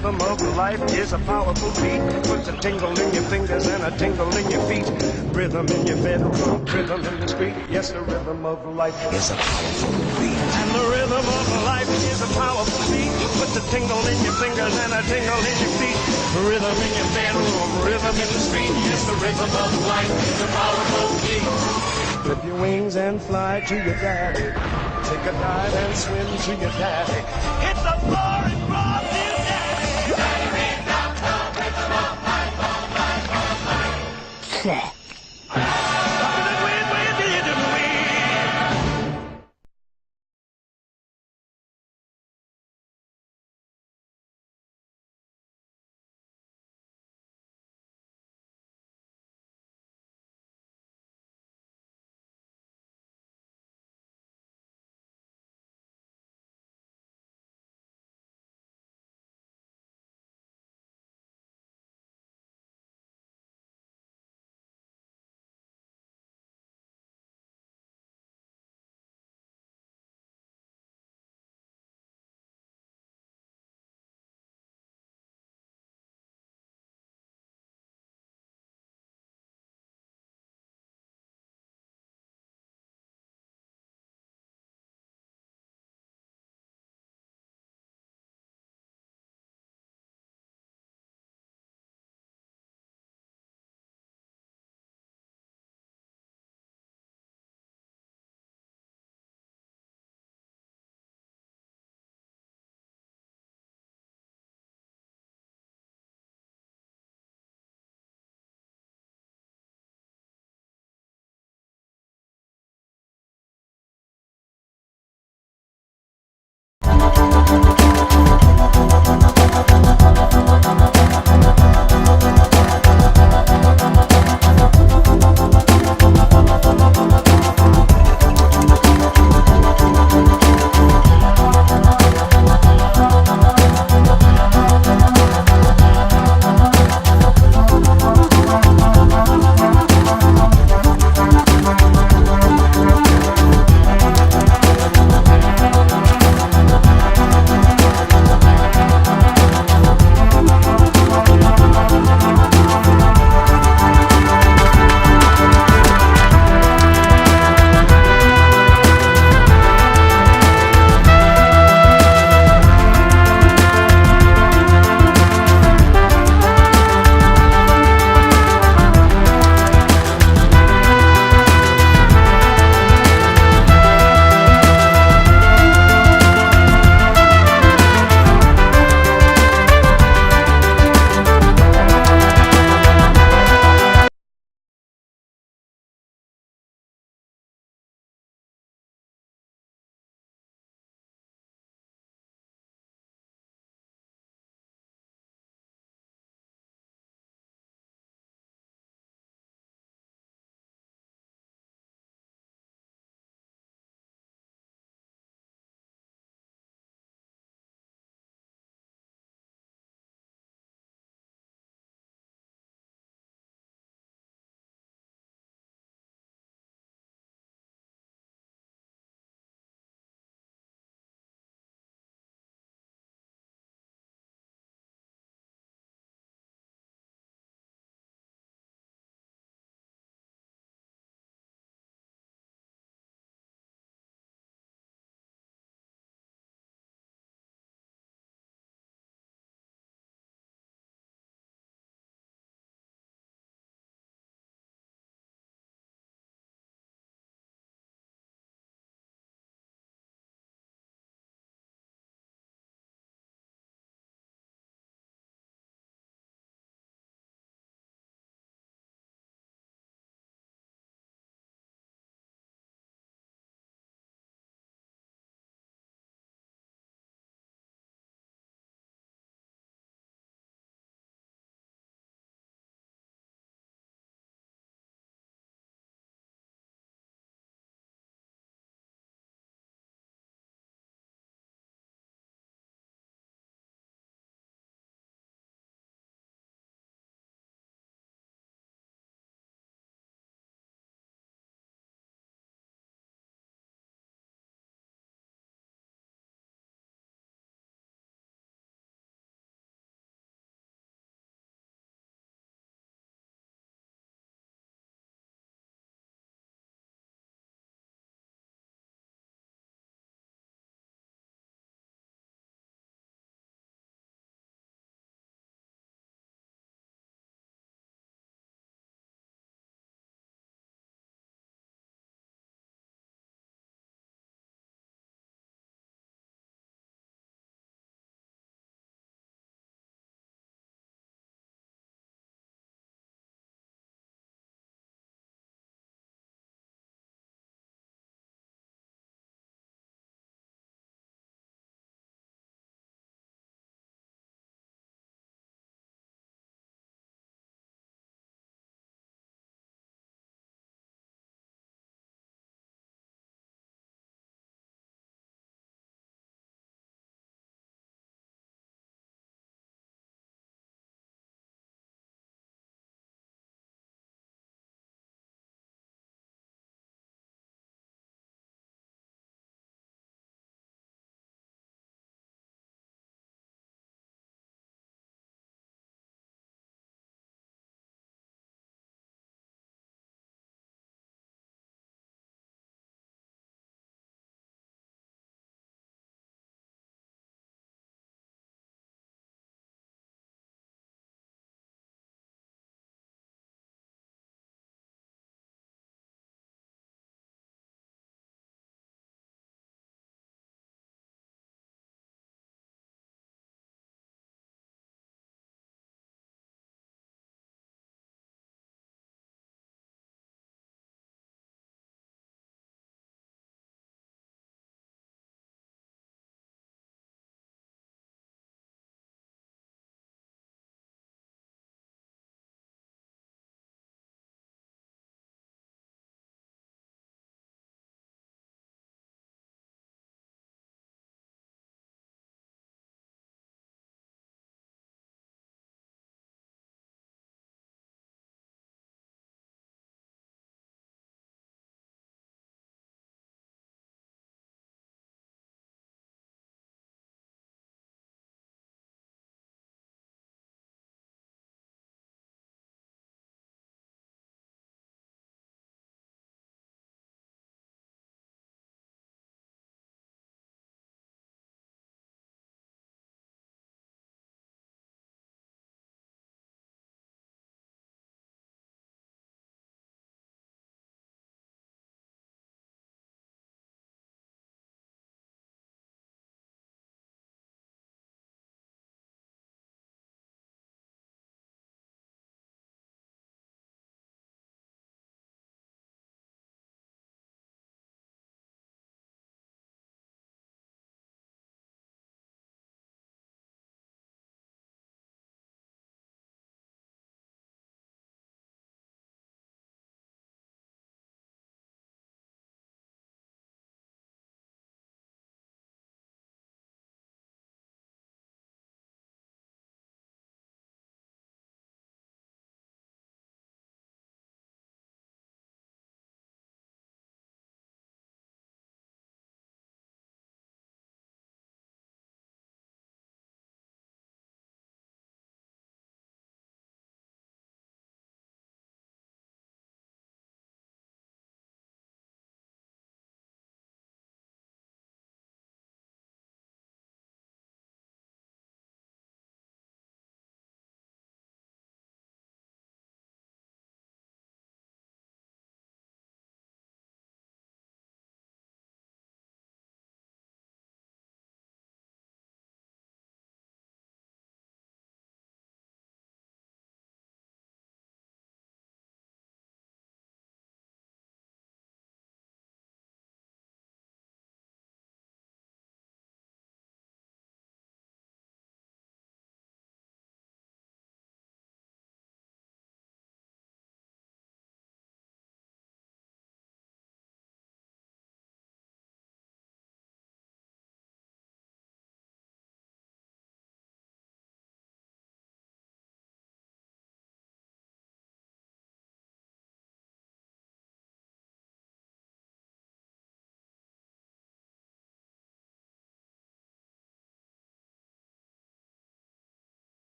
rhythm of life is a powerful beat. Puts a tingle in your fingers and a tingle in your feet. Rhythm in your bedroom, rhythm in the street. Yes, the rhythm of life is a powerful beat. And the rhythm of life is a powerful beat. Puts a tingle in your fingers and a tingle in your feet. Rhythm in your bedroom, rhythm in the street. Yes, the rhythm of life is a powerful beat. Flip your wings and fly to your daddy. Take a dive and swim to your daddy. Hit the floor and rock your daddy. Daddy, read down the rhythm of life, all life, all life.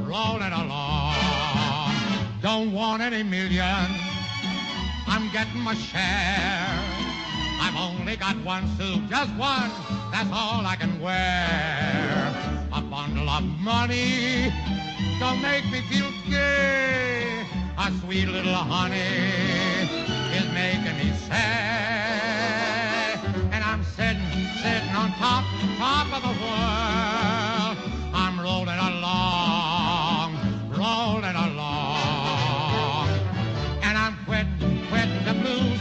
rolling along. Don't want any million, I'm getting my share. I've only got one suit, just one, that's all I can wear. A bundle of money don't make me feel gay. A sweet little honey is making me sad. And I'm sitting on top of the world. I'm rolling along. And I'm quitting the blues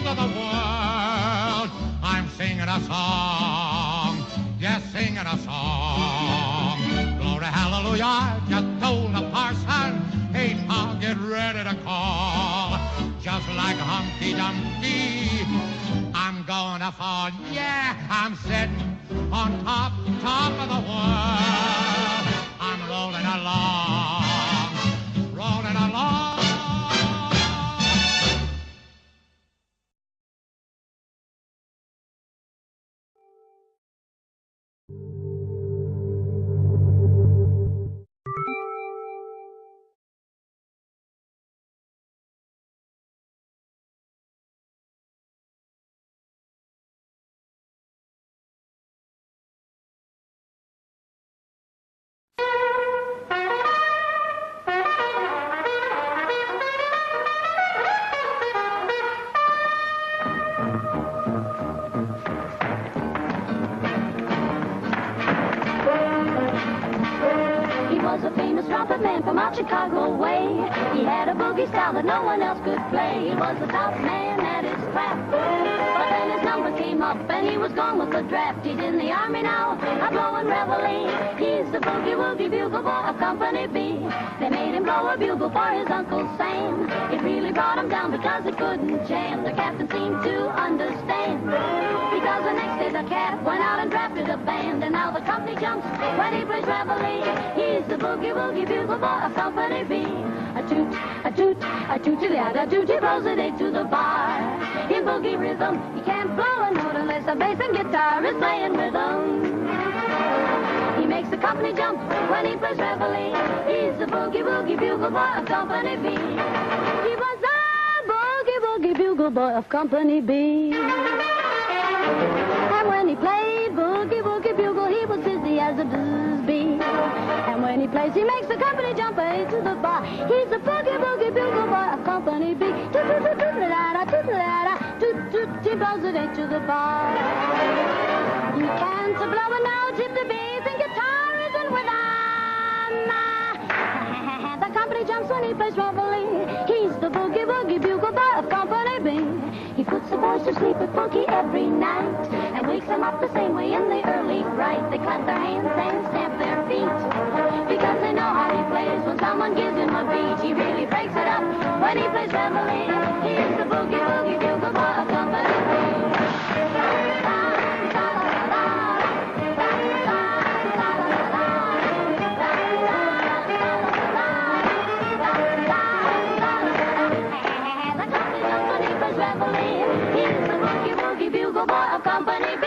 of the world. I'm singing a song, yes, singing a song. Glory, hallelujah, I just told the parson, hey, I'll get ready to call. Just like Humpty Dumpty, I'm gonna fall, yeah, I'm sitting on top of the world. I'm rolling along. Man from out Chicago way. He had a boogie style that no one else could play. He was the top man at his craft. But then his number came up and he was gone with the draft. He's in the army now, a blowing reveille. He's the boogie woogie bugle boy of Company B. They made him blow a bugle for his Uncle Sam. It really brought him down because he couldn't jam. The captain seemed to understand. Because the next day the cat went out and drafted a band. And now the company jumps when he plays reveille. He's the boogie woogie bugle boy of Company B. A toot, a toot, a toot to the other toot. He blows it eight to the bar. In boogie rhythm, he can't blow a note unless the bass and guitar is playing with him. He makes the company jump when he plays reveille. He's the boogie woogie bugle boy of Company B. He was the boogie woogie bugle boy of Company B. And when he played boogie woogie bugle, he was busy as a blues bee. And when he plays, he makes the company jump eight to the bar. He's the boogie woogie bugle boy of Company B. Toot-toot-toot-toot-la-da, toot-la-da, toot-toot, he blows it eight to the bar. You can't blow a note if the bass and guitar isn't with him. The company jumps when he plays reveille. He's the boogie woogie bugle boy of Company B. He puts the boys to sleep with boogie every night and wakes them up the same way in the early bright. They clap their hands and stamp their feet because they know how he plays. When someone gives him a beat, he really breaks it up when he plays reveille. He's the boogie woogie bugle boy of Company B. He's the boogie woogie bugle boy of Company B.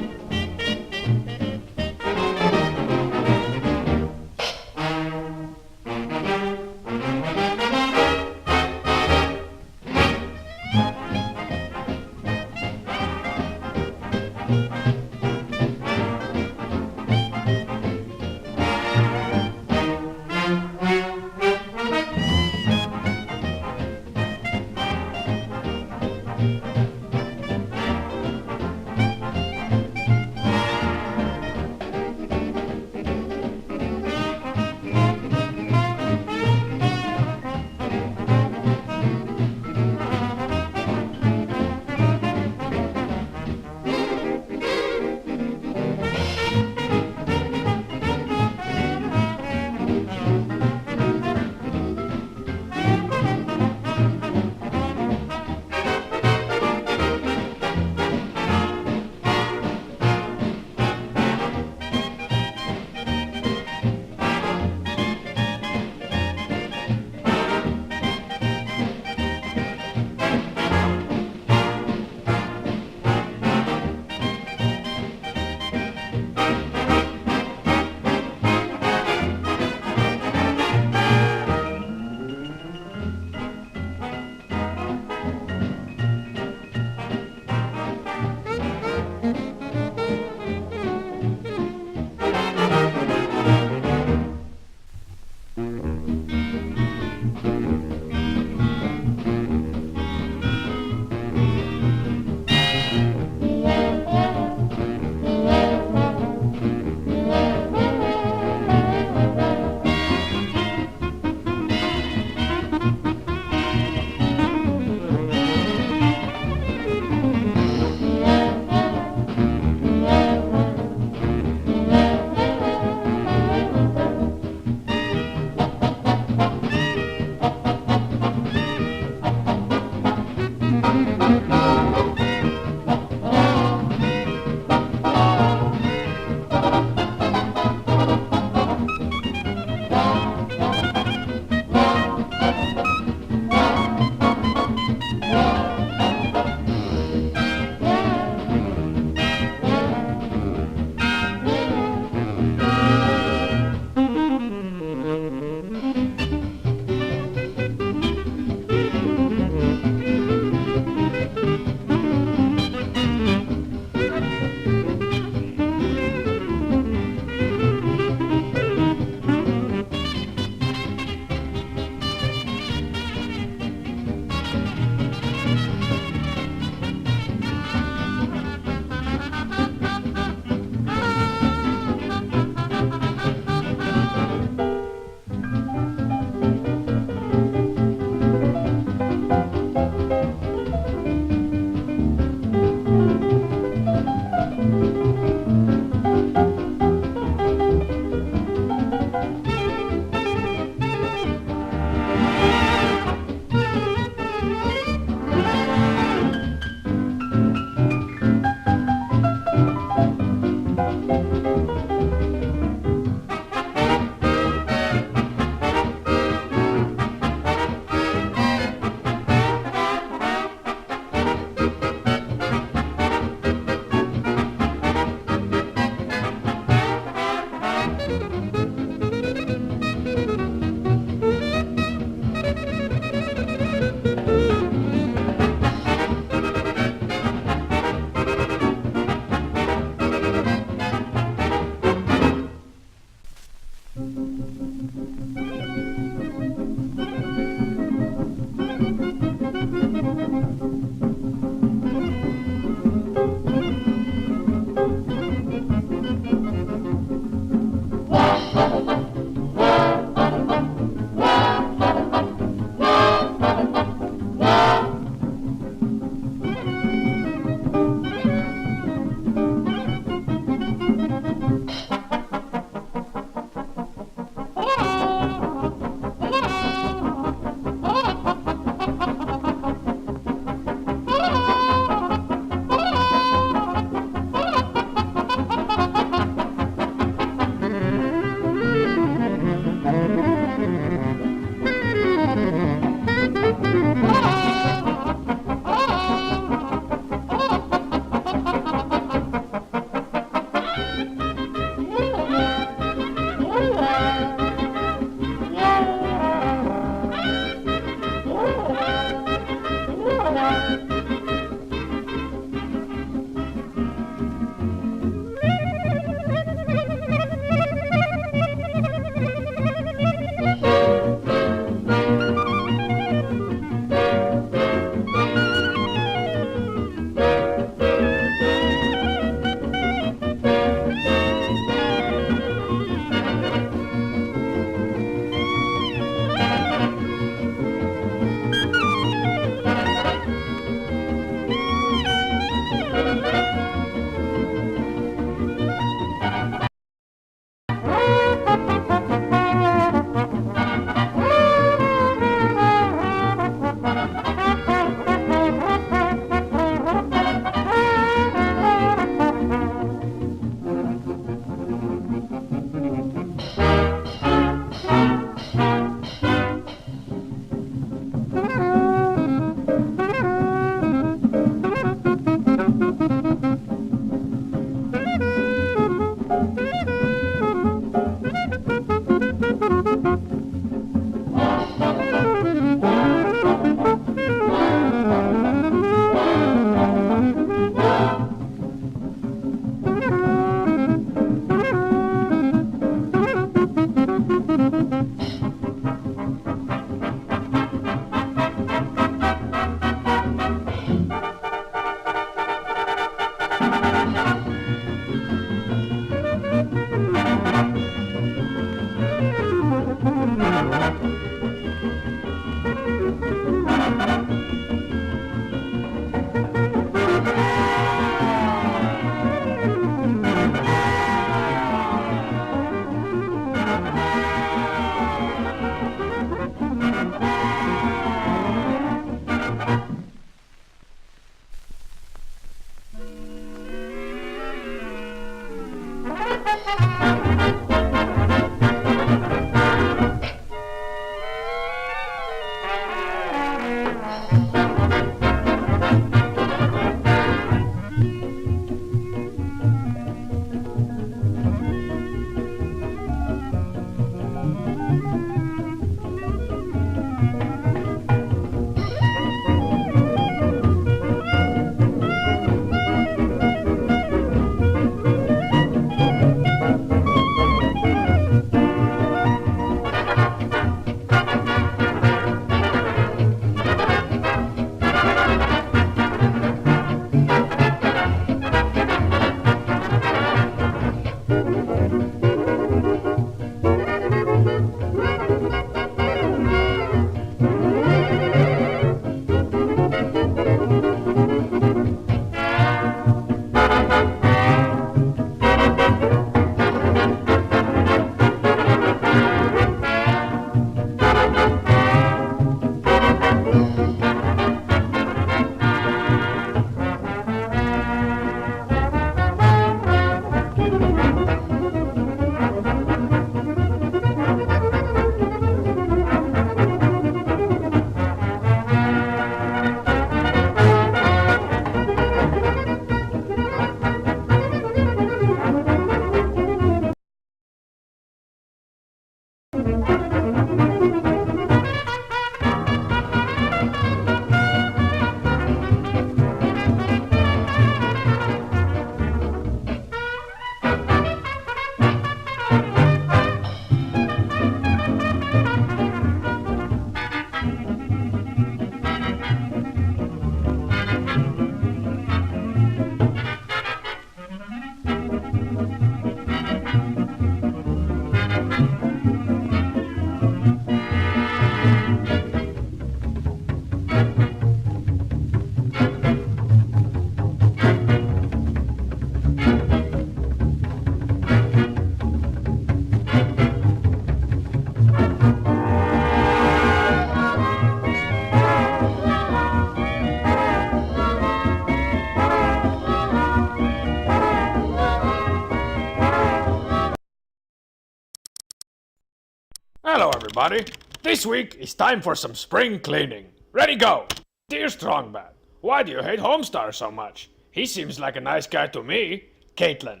Hello everybody. This week is time for some spring cleaning. Ready, go! Dear Strongman, why do you hate Homestar so much? He seems like a nice guy to me. Caitlin.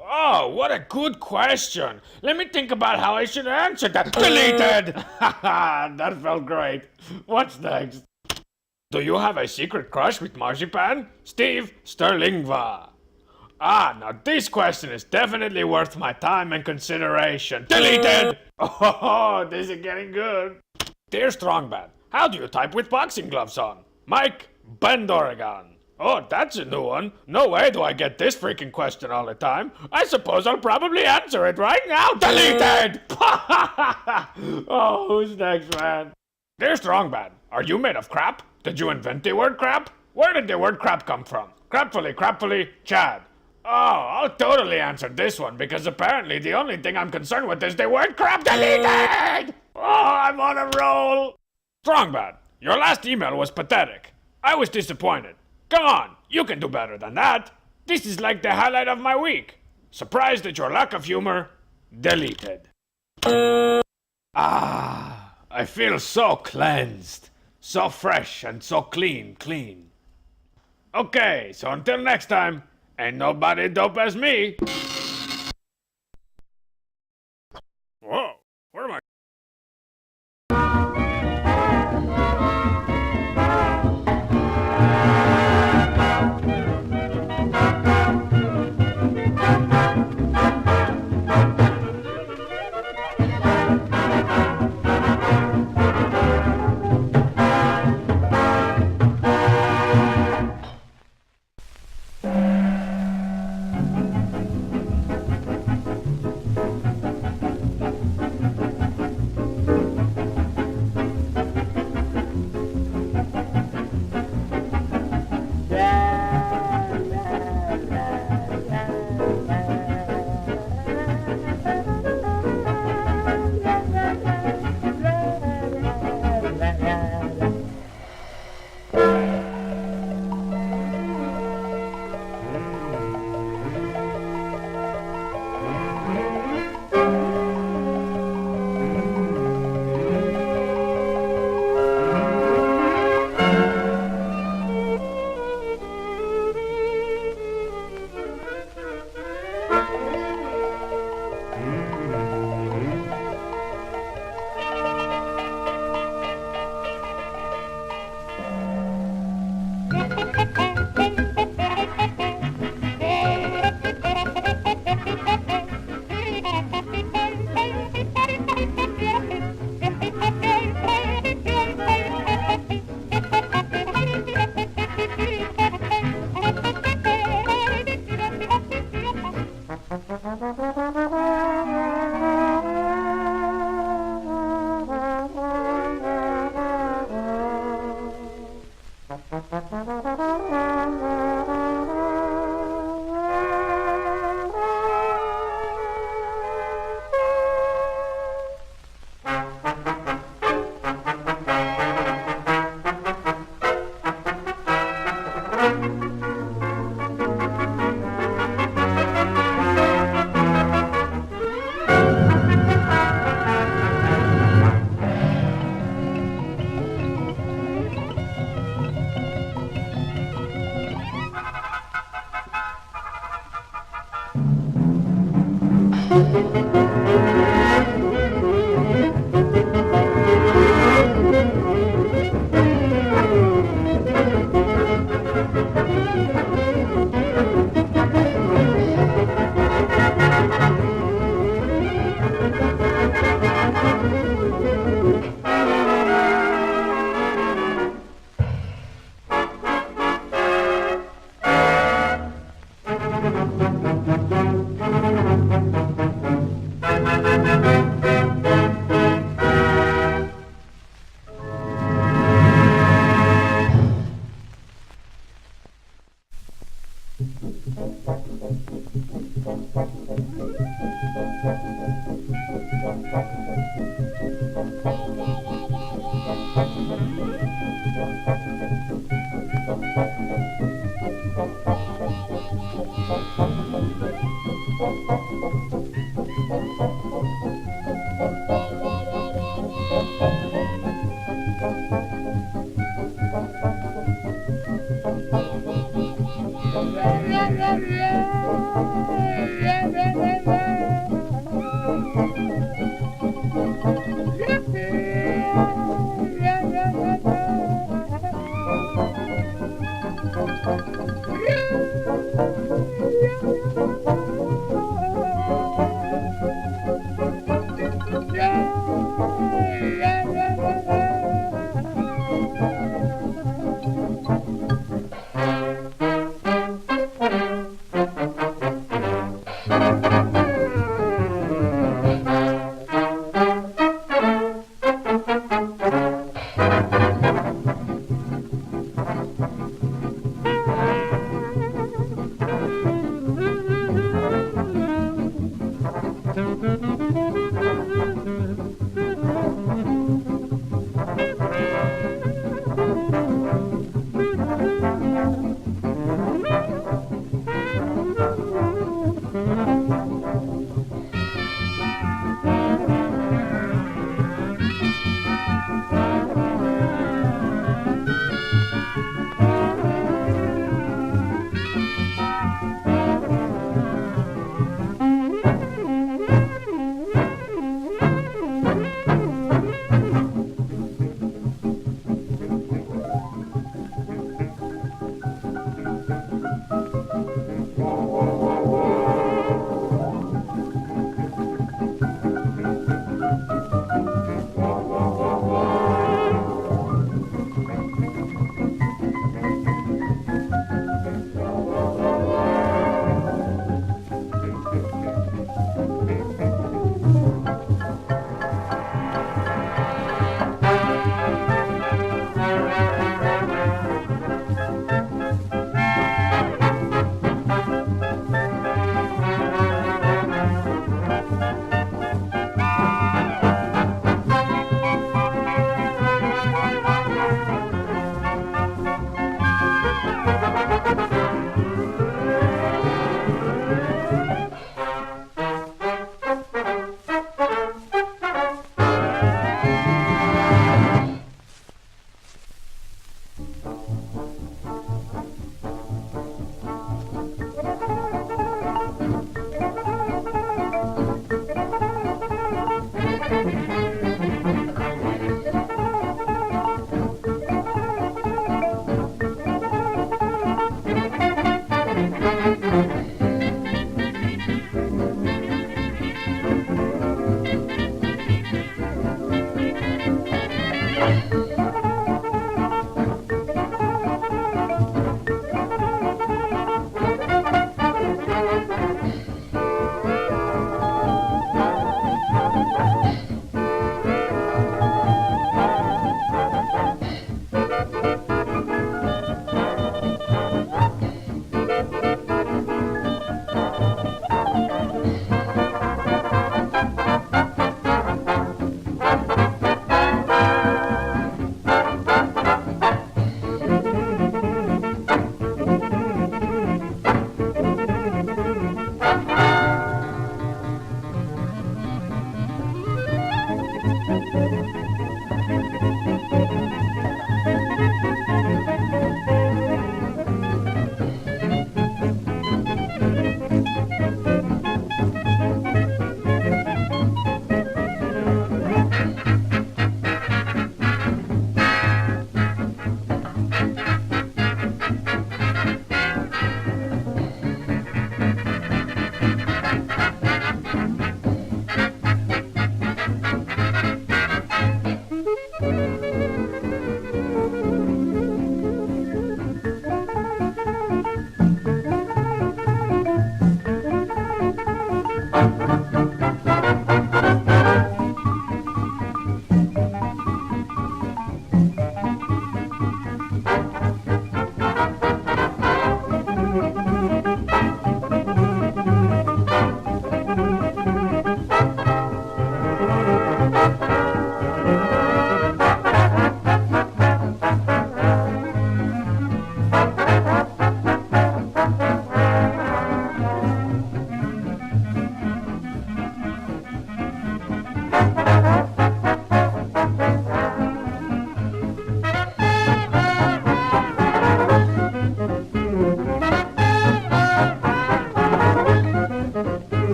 Oh, what a good question. Let me think about how I should answer that. Deleted! Haha, that felt great. What's next? Do you have a secret crush with Marzipan? Steve Sterlingva. Ah, now this question is definitely worth my time and consideration. Deleted! Oh, this is getting good. Dear Strongman, how do you type with boxing gloves on? Mike Bend, Oregon. Oh, that's a new one. No way do I get this freaking question all the time. I suppose I'll probably answer it right now. Deleted! Oh, who's next, man? Dear Strongman, are you made of crap? Did you invent the word crap? Where did the word crap come from? Crapfully, Chad. Oh, I'll totally answer this one because apparently the only thing I'm concerned with is the word crap. Deleted! Oh, I'm on a roll. Strongman, your last email was pathetic. I was disappointed. Come on, you can do better than that. This is like the highlight of my week. Surprised at your lack of humor. Deleted. Ah, I feel so cleansed. So fresh and so clean. Okay, so until next time, ain't nobody dope as me. Whoa, where am I?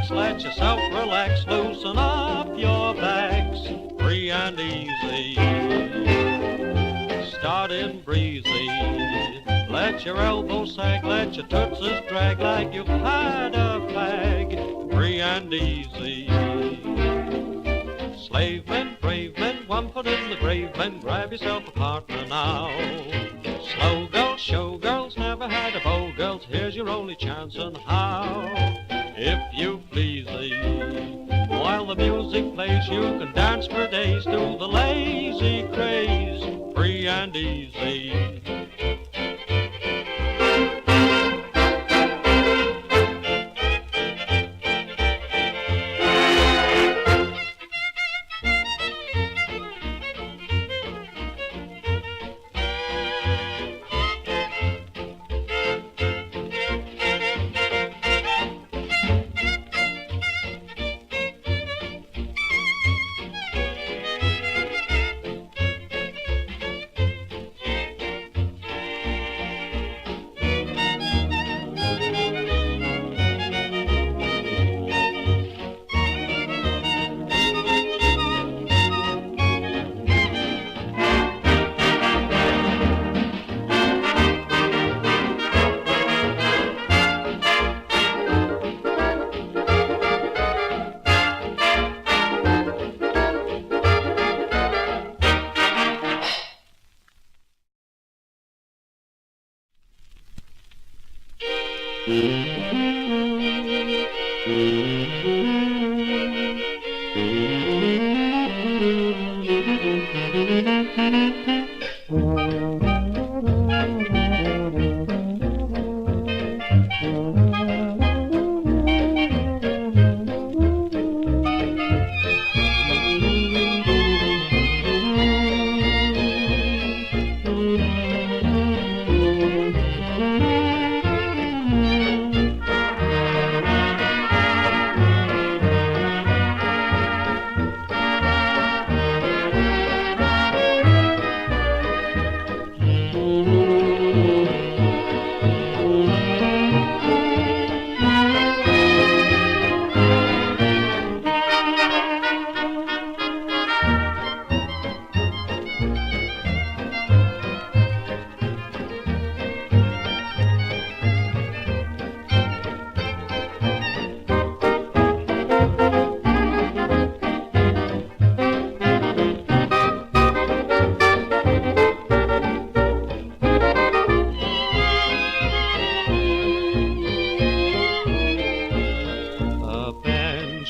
Let yourself relax, loosen up your backs, free and easy. Start in breezy. Let your elbows sag, let your tootsies drag like you've had a fag, free and easy. Slave men, brave men, one foot in the grave men, grab yourself a partner now. Slow girls, show girls, never had a beau girls, here's your only chance and how. If you please thee, while the music plays, you can dance for days to the lazy craze, free and easy.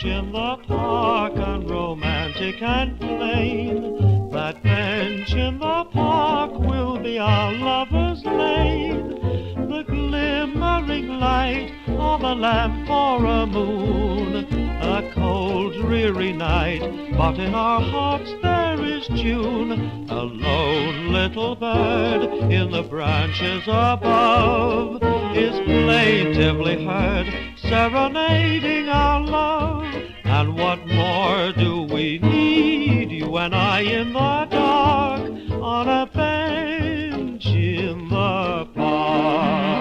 bench in the park, unromantic and plain. That bench in the park will be our lover's lane. The glimmering light of a lamp or a moon. A cold, dreary night, but in our hearts there is June. A lone little bird in the branches above is plaintively heard, serenading our love. And what more do we need, you and I in the dark, on a bench in the park?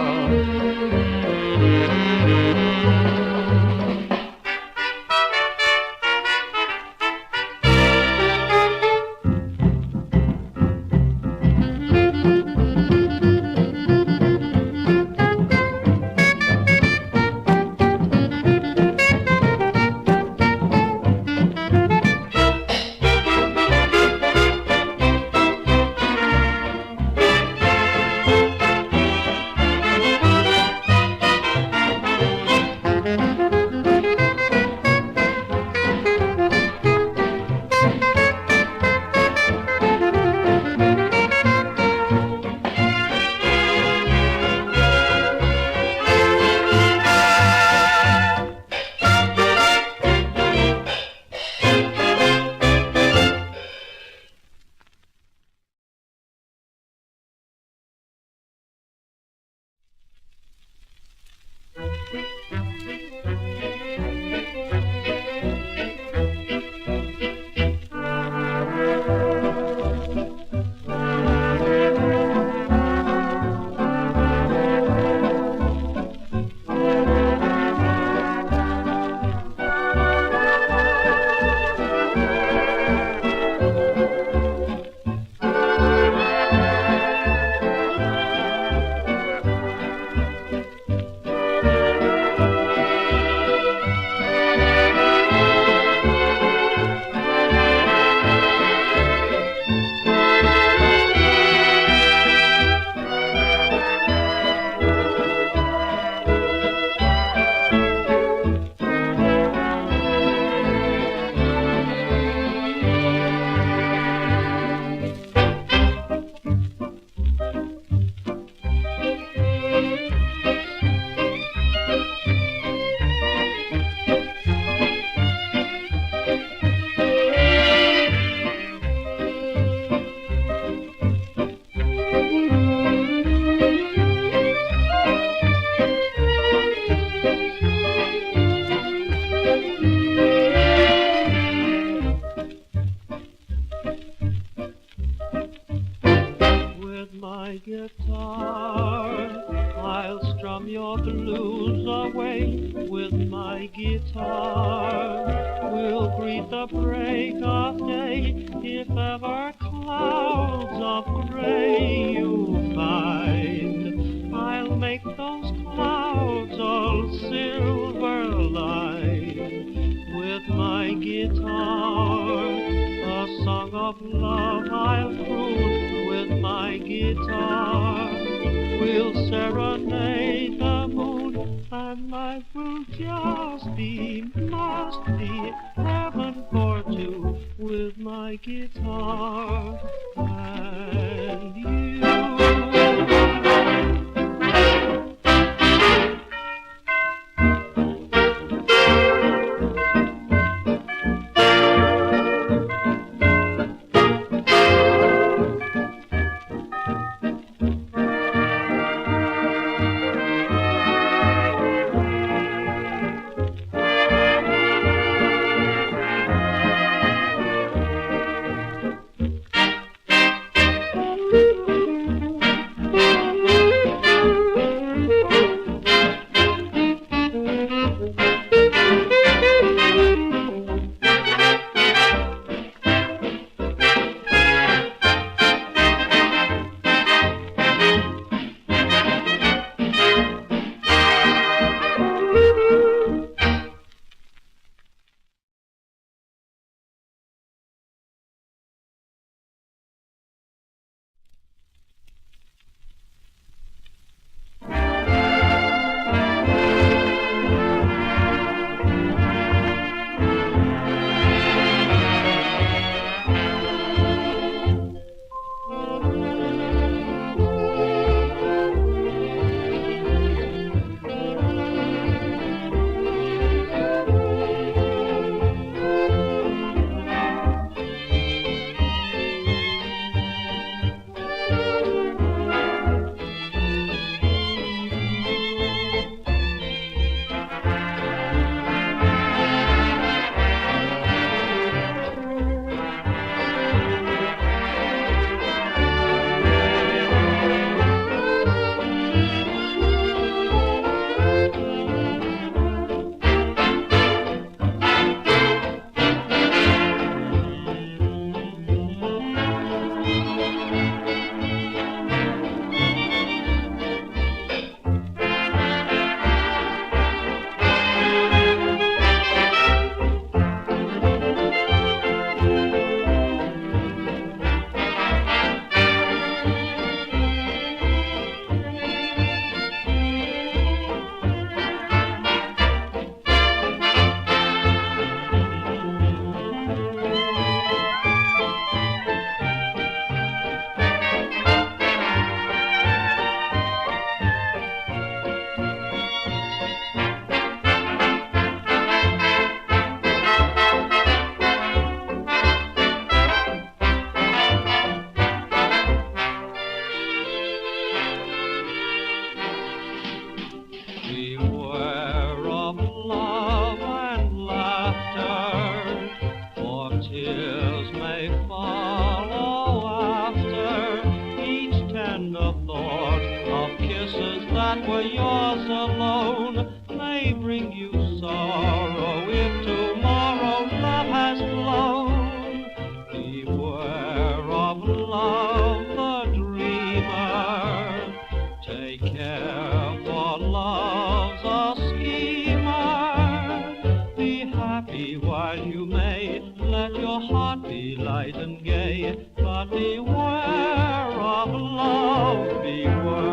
be while you may. Let your heart be light and gay, but beware of love, beware.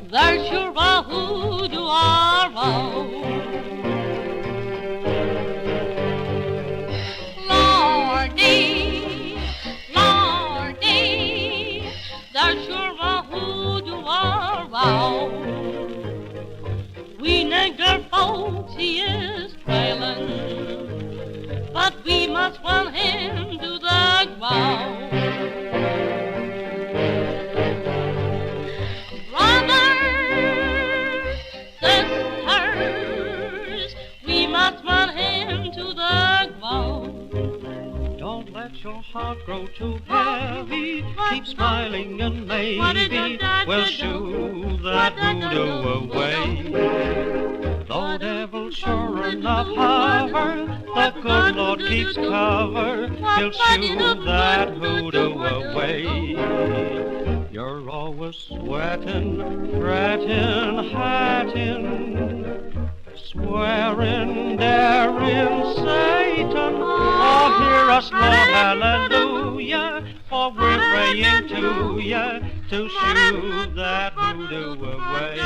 There's sure a hoodoo around. Lordy, Lordy, there's sure a hoodoo around. We nigger folks he is trailing, but we must run him to the ground. Brothers, sisters, we must run him to the ground. Don't let your heart grow too heavy. Keep smiling and maybe we'll shoo that voodoo away. Though devil sure enough hover, the good Lord keeps cover. He'll shoo that voodoo away. You're always sweating, fretting, hatting, swearing, daring Satan. Oh, hear us, Lord, hallelujah, for we're praying to ya to shoo that voodoo away.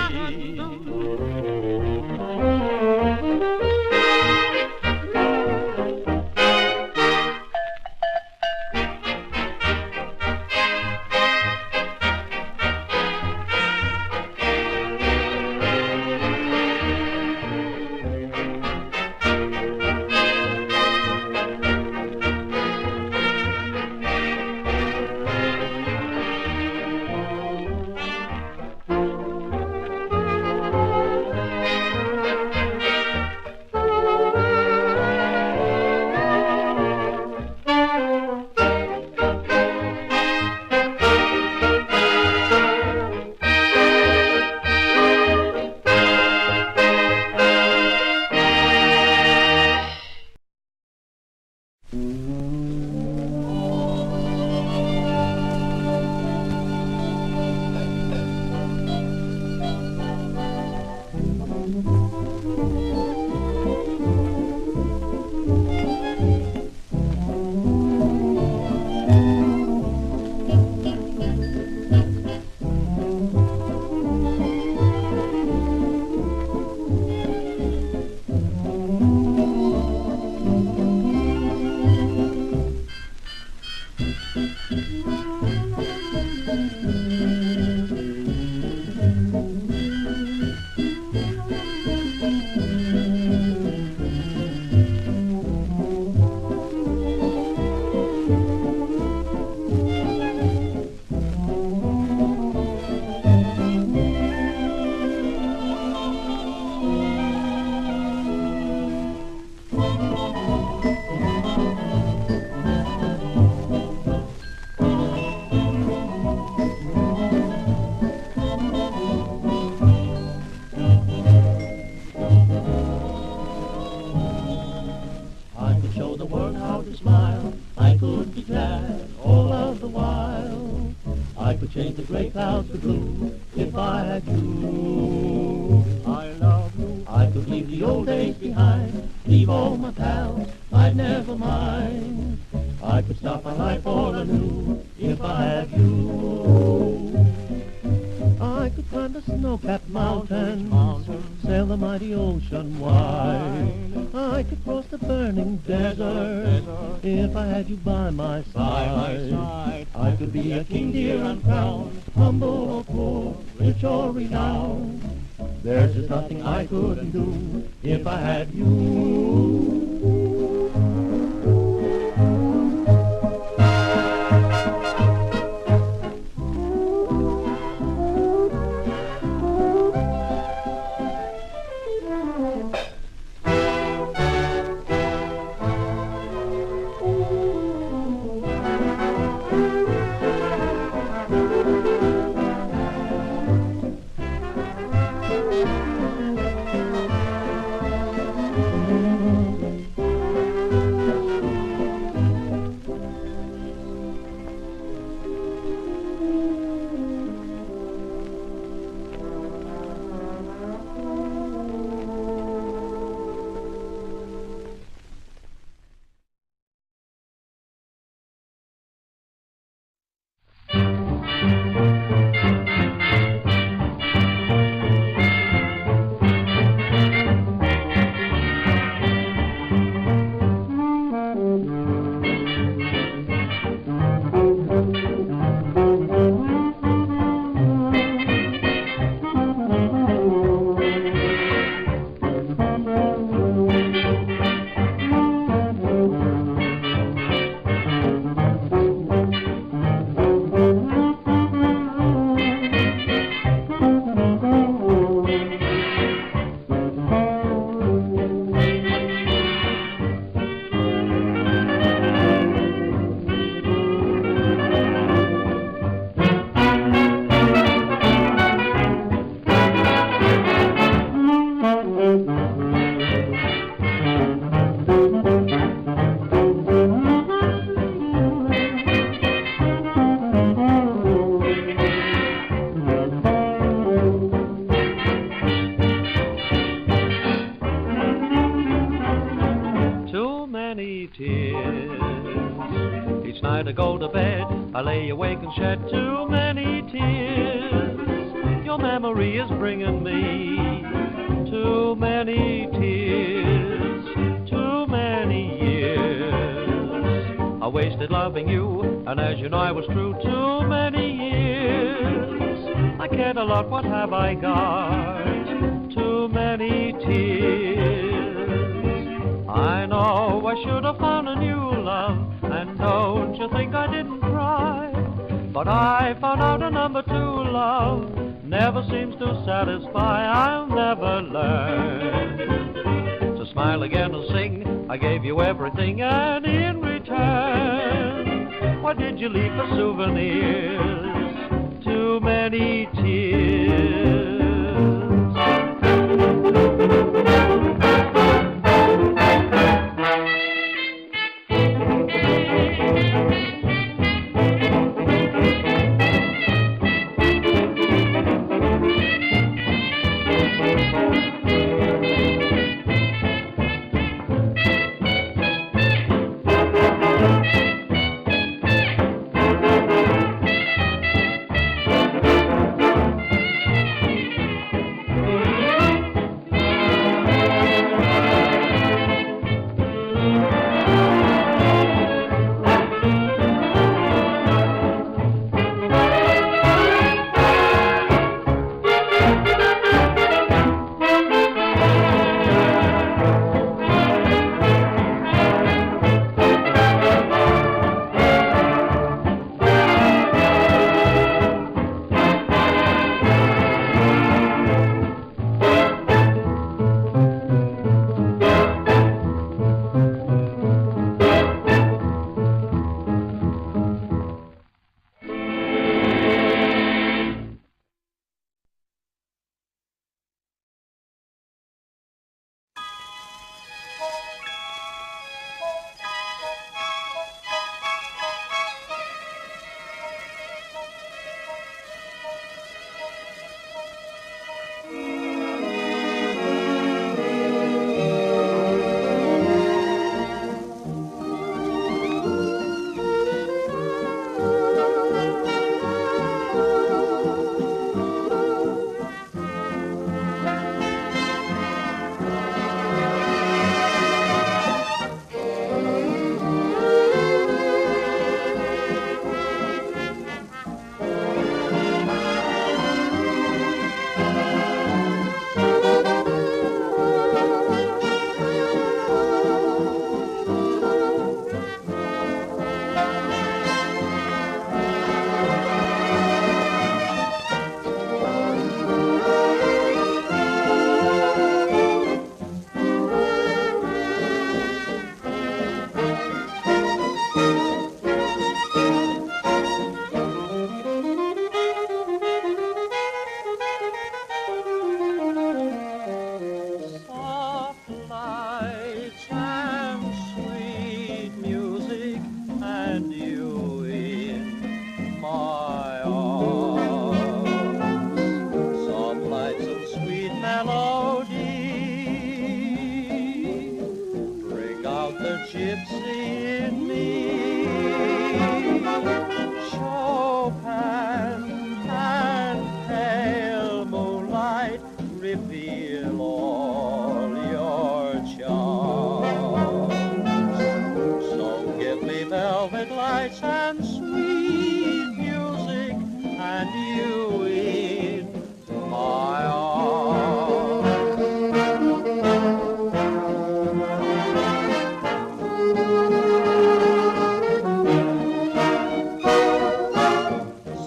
Change the gray clouds to blue if I had you. I love you. I could leave the old days behind, leave all my pals, I'd never mind. I could start my life all anew if I had you. I could climb the snow-capped mountains, sail the mighty ocean wide. I could cross the burning desert if I had you by my side. I could be a king, dear, and crowned, humble or poor, rich or renowned. There's just nothing I couldn't do if I had you. to go to bed, I lay awake and shed too many tears. Your memory is bringing me too many tears, too many years. I wasted loving you, and as you know I was true too many years. I cared a lot, what have I got? Too many tears. I know I should have found a new love, and don't you think I didn't cry? But I found out a number 2 love never seems to satisfy. I'll never learn to smile again and sing. I gave you everything, and in return, what did you leave for souvenirs? Too many tears.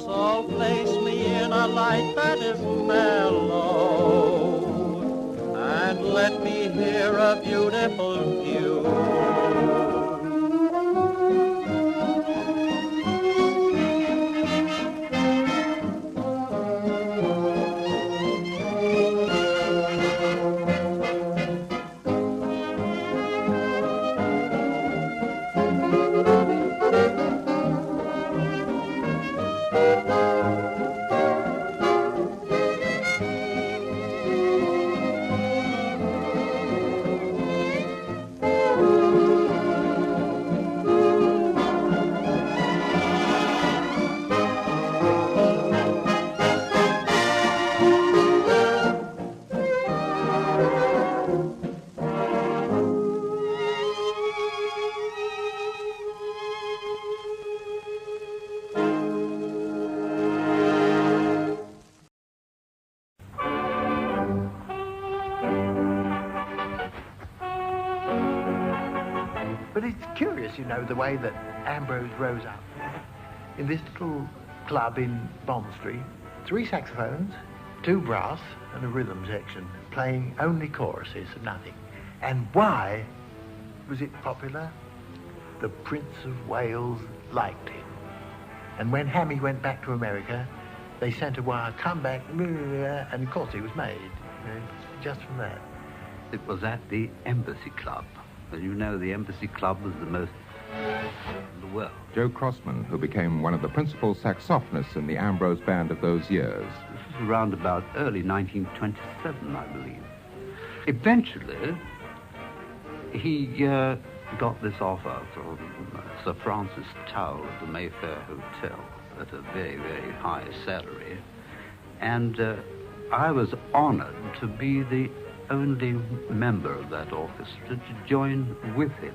So place me in a light that is mellow. But it's curious, you know, the way that Ambrose rose up. In this little club in Bond Street, 3 saxophones, 2 brass and a rhythm section, playing only choruses and nothing. And why was it popular? The Prince of Wales liked him. And when Hammy went back to America, they sent a wire, come back, and of course he was made, you know, just from that. It was at the Embassy Club. As you know, the Embassy Club was the most in the world. Joe Crossman, who became one of the principal saxophonists in the Ambrose band of those years. This was around about early 1927, I believe. Eventually, he got this offer from Sir Francis Towell at the Mayfair Hotel at a very, very high salary. And I was honored to be the only member of that orchestra to join with him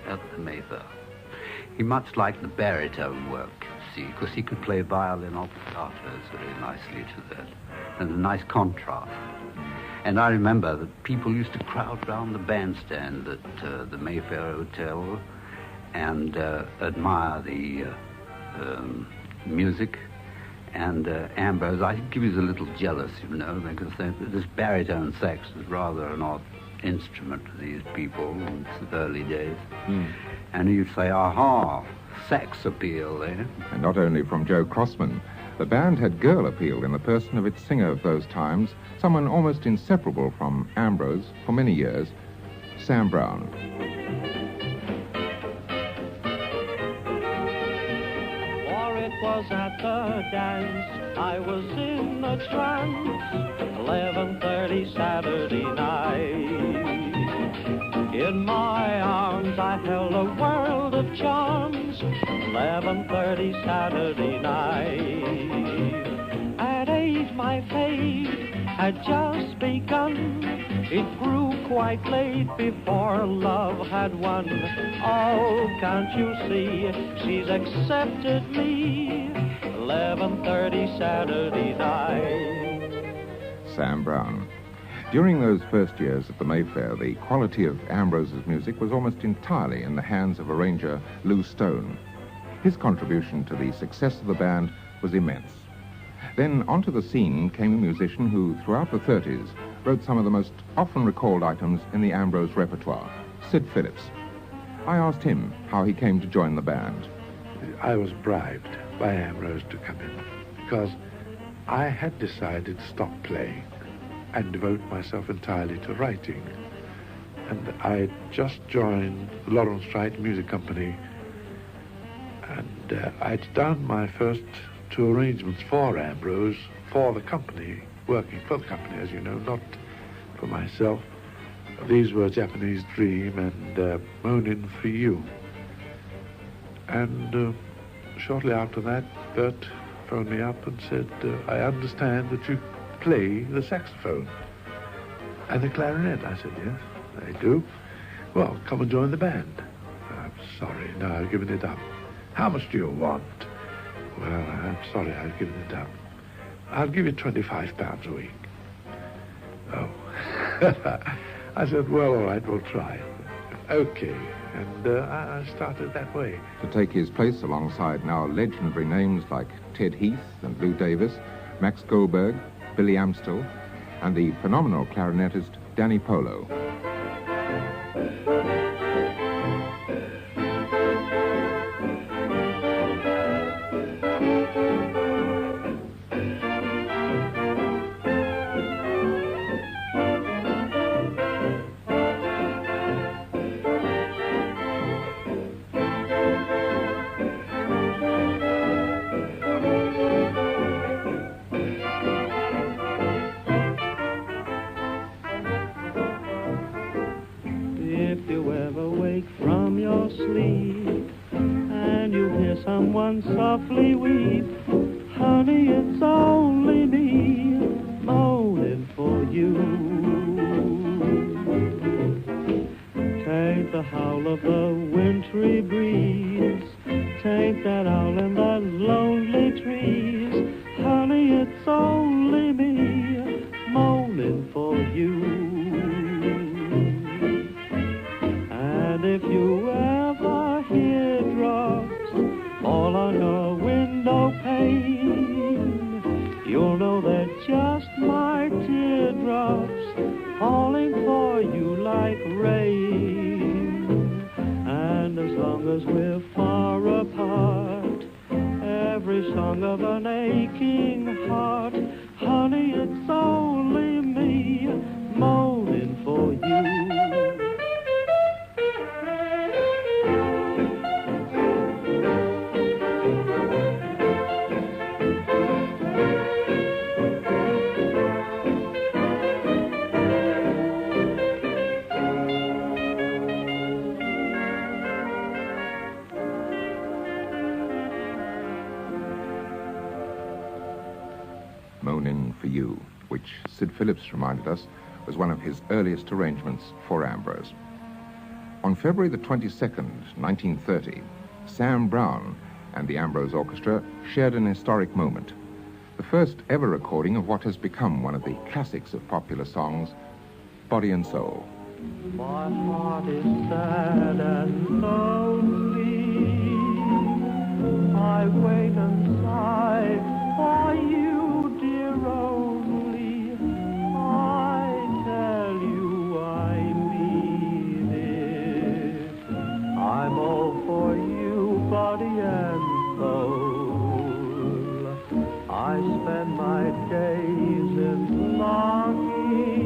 at the Mayfair. He much liked the baritone work, see, because he could play violin obligatos very nicely to that, and a nice contrast. And I remember that people used to crowd round the bandstand at the Mayfair Hotel and admire the music. And Ambrose, I think he was a little jealous, you know, because this baritone sax was rather an odd instrument to these people in the early days. And he'd say, aha, sex appeal, eh? And not only from Joe Crossman, the band had girl appeal in the person of its singer of those times, someone almost inseparable from Ambrose for many years, Sam Brown. For it was at the dance, I was in a trance, 11:30 Saturday night. In my arms I held a world of charms, 11:30 Saturday night. At age my fate had just begun, it grew quite late before love had won. Oh, can't you see, she's accepted me, 11:30 Saturday night. Sam Brown. During those first years at the Mayfair, the quality of Ambrose's music was almost entirely in the hands of arranger Lou Stone. His contribution to the success of the band was immense. Then onto the scene came a musician who, throughout the 30s, wrote some of the most often recalled items in the Ambrose repertoire, Sid Phillips. I asked him how he came to join the band. I was bribed by Ambrose to come in because I had decided to stop playing and devote myself entirely to writing. And I had just joined the Lawrence Wright Music Company, and I'd done my first 2 arrangements for Ambrose, for the company, working for the company, as you know, not for myself. These were Japanese Dream and Moanin' for You. And shortly after that, Bert phoned me up and said, I understand that you play the saxophone and the clarinet. I said, yes, I do. Well, come and join the band. I'm sorry, no, I've given it up. How much do you want? Well, I'm sorry, I've given it up. I'll give you £25 a week. Oh. I said, well, all right, we'll try. Okay, and I started that way. To take his place alongside now legendary names like Ted Heath and Lou Davis, Max Goldberg, Billy Amstel, and the phenomenal clarinetist Danny Polo. Softly weep, honey, it's only me moaning for you. Take the howl of the wintry breeze, take that owl in the lonely trees, honey, it's only me moaning for you. And if you for you like rain. And as long as we're far apart, every song of an aching heart, honey, it's only me moaning for you. Moanin' for You, which Sid Phillips reminded us was one of his earliest arrangements for Ambrose. On February the 22nd, 1930, Sam Brown and the Ambrose Orchestra shared an historic moment, the first ever recording of what has become one of the classics of popular songs, Body and Soul. My heart is sad and lonely. I wait and sigh for you, dear only. I tell you I mean it. I'm all for you, body and soul. I spend my days in longing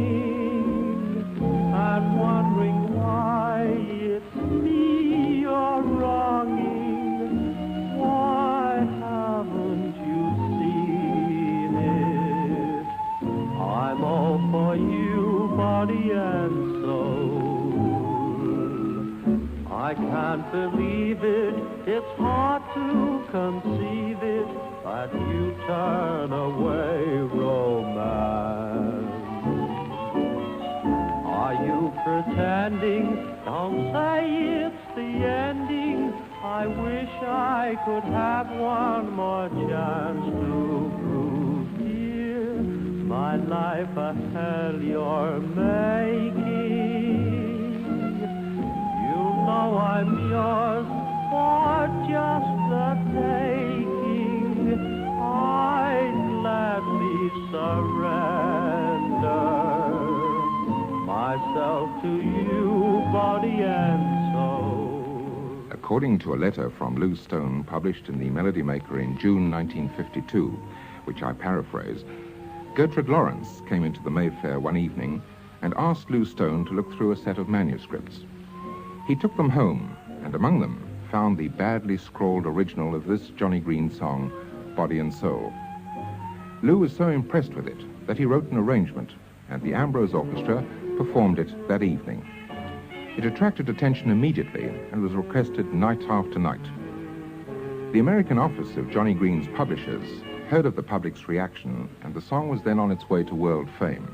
and wondering why it's me you're wronging. Why haven't you seen it? I'm all for you, body and soul. I can't believe it, it's hard to conceive it, that you turn away romance. Are you pretending? Don't say it's the ending. I wish I could have one more chance to prove, dear, my life a hell you're making. You know I'm yours for just the taking. I'd gladly surrender myself to you, body and soul. According to a letter from Lou Stone published in the Melody Maker in June 1952, which I paraphrase, Gertrude Lawrence came into the Mayfair one evening and asked Lou Stone to look through a set of manuscripts. He took them home and among them found the badly scrawled original of this Johnny Green song, Body and Soul. Lou was so impressed with it that he wrote an arrangement, and the Ambrose Orchestra performed it that evening. It attracted attention immediately and was requested night after night. The American office of Johnny Green's publishers heard of the public's reaction, and the song was then on its way to world fame.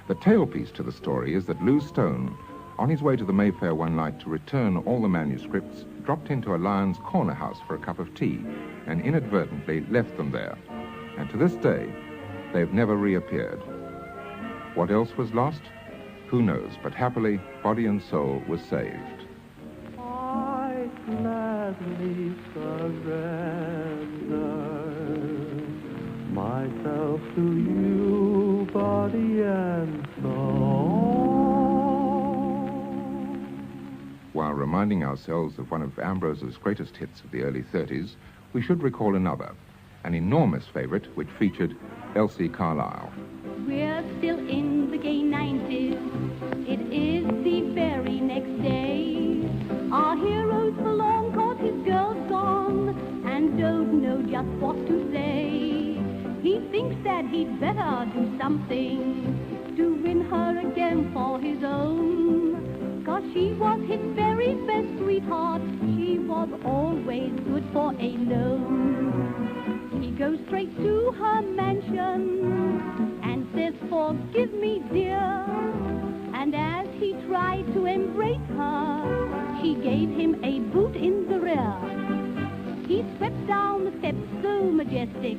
The tailpiece to the story is that Lou Stone, on his way to the Mayfair one night to return all the manuscripts, dropped into a Lyons corner house for a cup of tea and inadvertently left them there. And to this day, they've never reappeared. What else was lost? Who knows, but happily, Body and Soul was saved. I gladly surrender myself to you, body and soul. While reminding ourselves of one of Ambrose's greatest hits of the early 30s, we should recall another, an enormous favorite which featured Elsie Carlyle. We're still in the gay 90s. It is the very next day. Our hero's forlorn 'cause his girl's gone and don't know just what to say. He thinks that he'd better do something to win her again for his own. 'Cause she was his very best sweetheart. She was always good for a loan. He goes straight to her mansion and says, forgive me, dear. And as he tried to embrace her, she gave him a boot in the rear. He swept down the steps so majestic,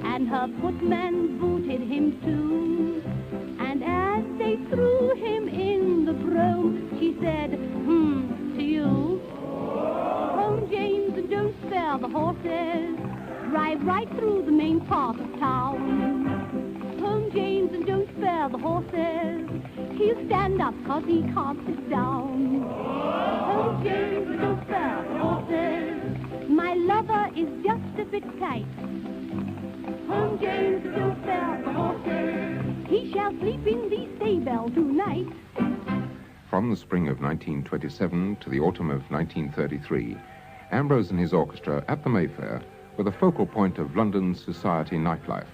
and her footman booted him too. And as they threw him in the brougham, she said, to you. Home, James, and don't spare the horses. Drive right through the main part of town. Home, James, and don't spare fair, the horses. He'll stand up 'cause he can't sit down. Oh, James, do fair, the horses. My lover is just a bit tight. Oh, James, do fair, the horses. He shall sleep in the stable tonight. From the spring of 1927 to the autumn of 1933, Ambrose and his orchestra at the Mayfair were the focal point of London's society nightlife.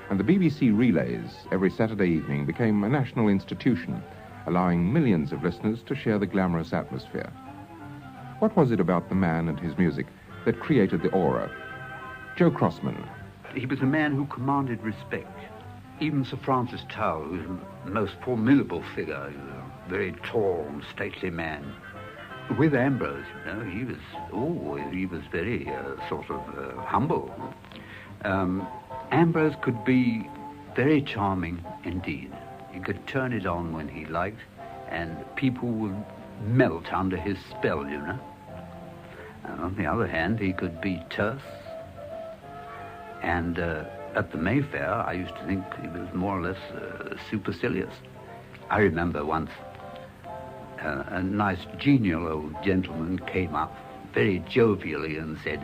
And the BBC relays every Saturday evening became a national institution, allowing millions of listeners to share the glamorous atmosphere. What was it about the man and his music that created the aura? Joe Crossman. He was a man who commanded respect. Even Sir Francis Towell, who was the most formidable figure, a very tall and stately man. With Ambrose, you know, he was very humble. Ambrose could be very charming indeed. He could turn it on when he liked, and people would melt under his spell, you know. And on the other hand, he could be terse. And at the Mayfair, I used to think he was more or less supercilious. I remember once a nice, genial old gentleman came up very jovially and said,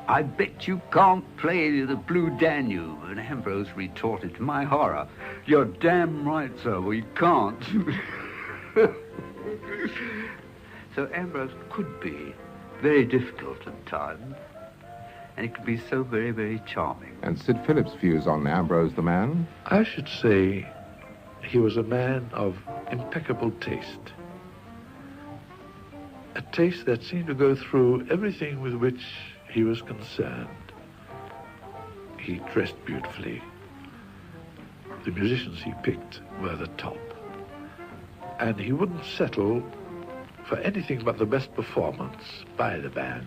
"I bet you can't play the Blue Danube." And Ambrose retorted, to my horror, "You're damn right, sir, we can't." So Ambrose could be very difficult at times, and he could be so very, very charming. And Sid Phillips' views on Ambrose the man? I should say he was a man of impeccable taste. A taste that seemed to go through everything with which he was concerned. He dressed beautifully. The musicians he picked were the top. And he wouldn't settle for anything but the best performance by the band.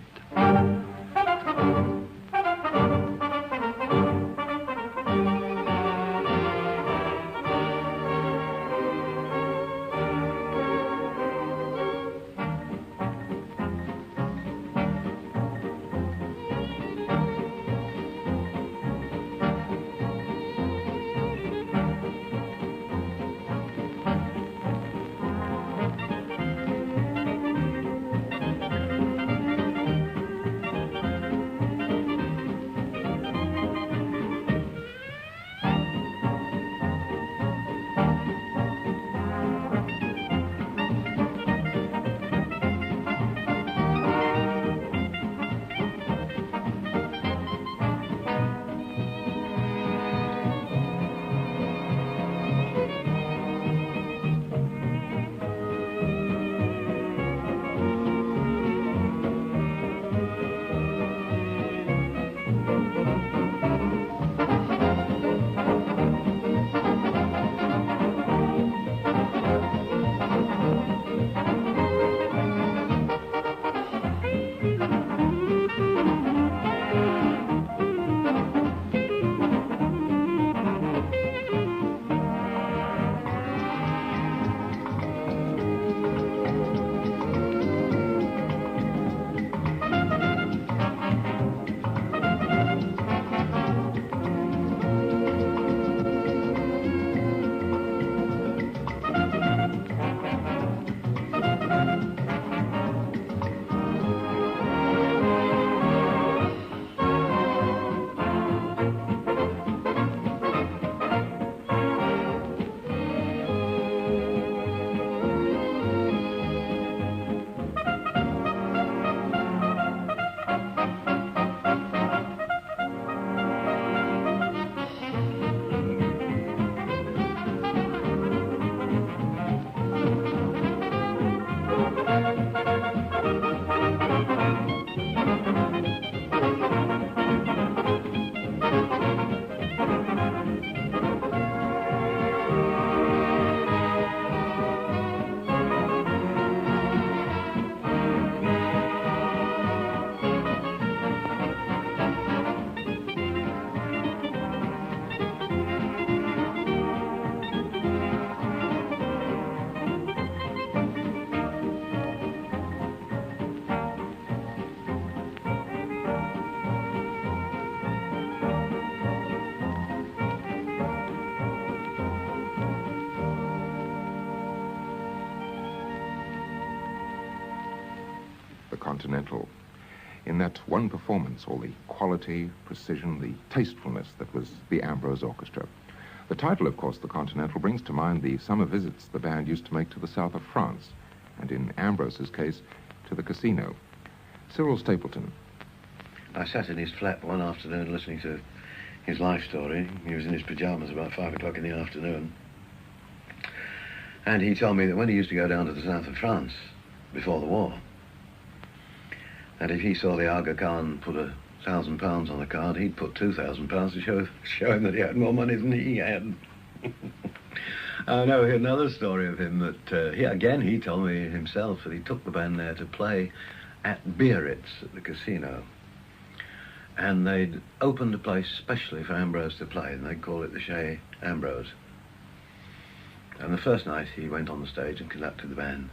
Continental. In that one performance, all the quality, precision, the tastefulness that was the Ambrose Orchestra. The title, of course, the Continental, brings to mind the summer visits the band used to make to the south of France, and in Ambrose's case, to the casino. Cyril Stapleton. I sat in his flat one afternoon listening to his life story. He was in his pyjamas about 5 o'clock in the afternoon. And he told me that when he used to go down to the south of France before the war, that if he saw the Aga Khan put £1,000 on a card, he'd put £2,000 to show him that he had more money than he had. I know another story of him that, he told me himself that he took the band there to play at Biarritz at the casino. And they'd opened a place specially for Ambrose to play, and they'd call it the Chez Ambrose. And the first night he went on the stage and conducted the band.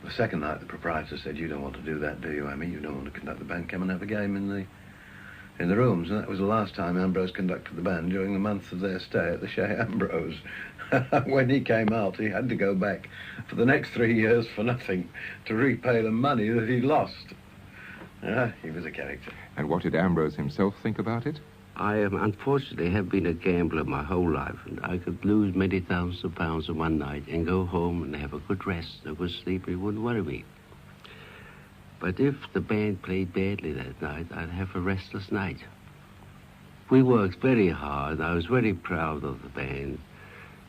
The second night the proprietor said, "You don't want to do that, do you, Amy? You don't want to conduct the band. Come and have a game in the rooms." And that was the last time Ambrose conducted the band during the month of their stay at the Chez Ambrose. When he came out, he had to go back for the next 3 years for nothing to repay the money that he'd lost. He was a character. And what did Ambrose himself think about it? I unfortunately have been a gambler my whole life, and I could lose many thousands of pounds in one night and go home and have a good rest, a good sleep, and it wouldn't worry me. But if the band played badly that night, I'd have a restless night. We worked very hard. I was very proud of the band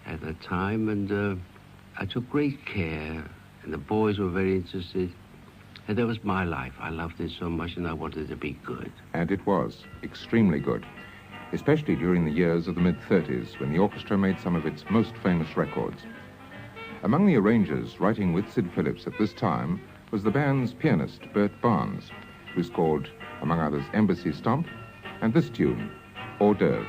at that time, and I took great care, and the boys were very interested. And that was my life. I loved it so much, and I wanted it to be good. And it was extremely good, especially during the years of the mid-30s, when the orchestra made some of its most famous records. Among the arrangers writing with Sid Phillips at this time was the band's pianist, Bert Barnes, who scored, among others, Embassy Stomp and this tune, Hors d'oeuvre.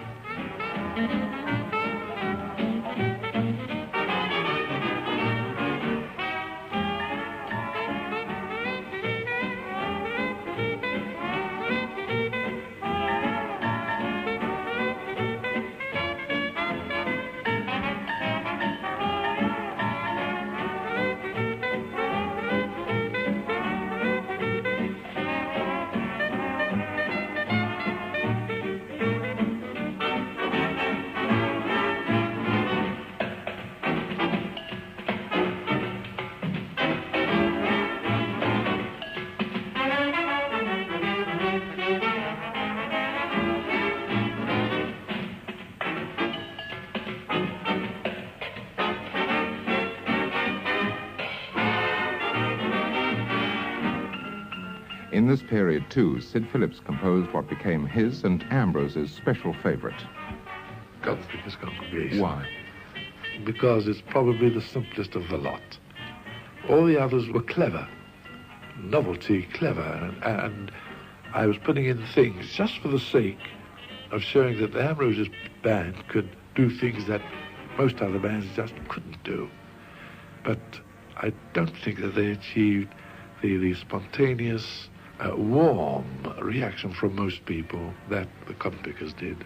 In this period, too, Sid Phillips composed what became his and Ambrose's special favorite. God's Congregation. Why? Because it's probably the simplest of the lot. All the others were clever, novelty, clever, and I was putting in things just for the sake of showing that the Ambrose's band could do things that most other bands just couldn't do. But I don't think that they achieved the spontaneous, warm reaction from most people that the Cotton-Pickers did.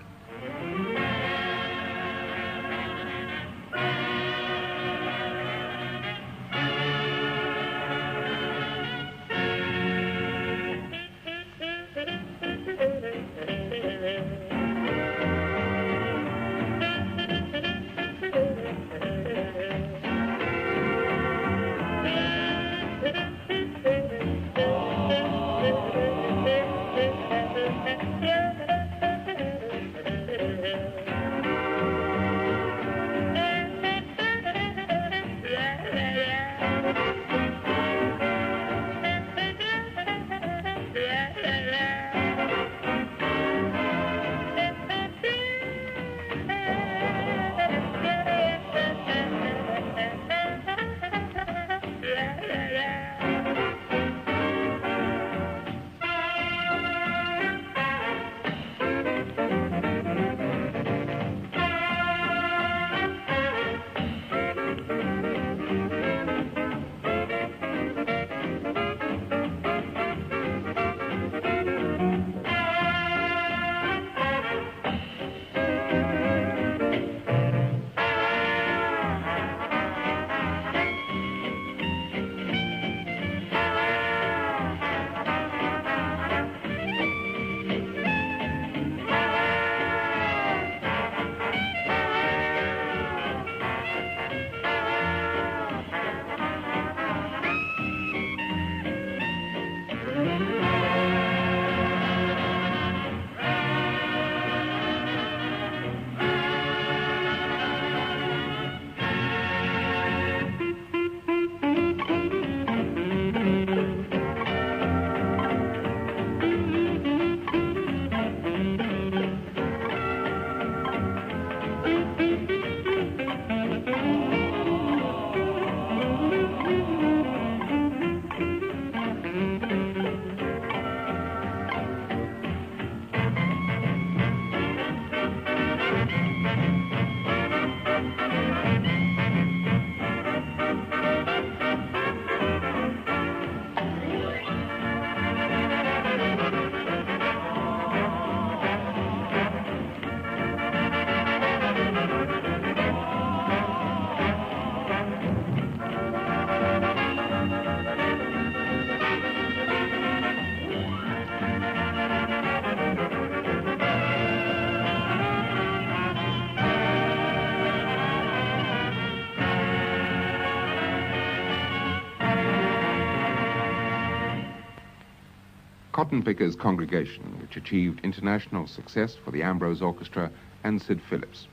Cotton Pickers' Congregation, which achieved international success for the Ambrose Orchestra and Sid Phillips.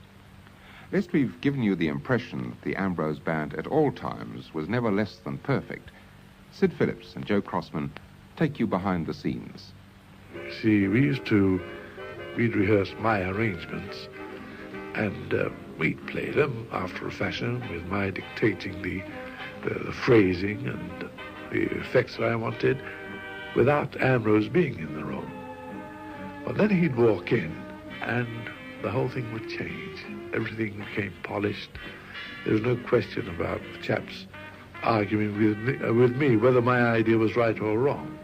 Lest we've given you the impression that the Ambrose Band at all times was never less than perfect, Sid Phillips and Joe Crossman take you behind the scenes. See, we'd rehearse my arrangements, and we'd play them after a fashion, with my dictating the phrasing and the effects that I wanted, without Ambrose being in the room. But then he'd walk in, and the whole thing would change. Everything became polished. There was no question about the chaps arguing with me whether my idea was right or wrong.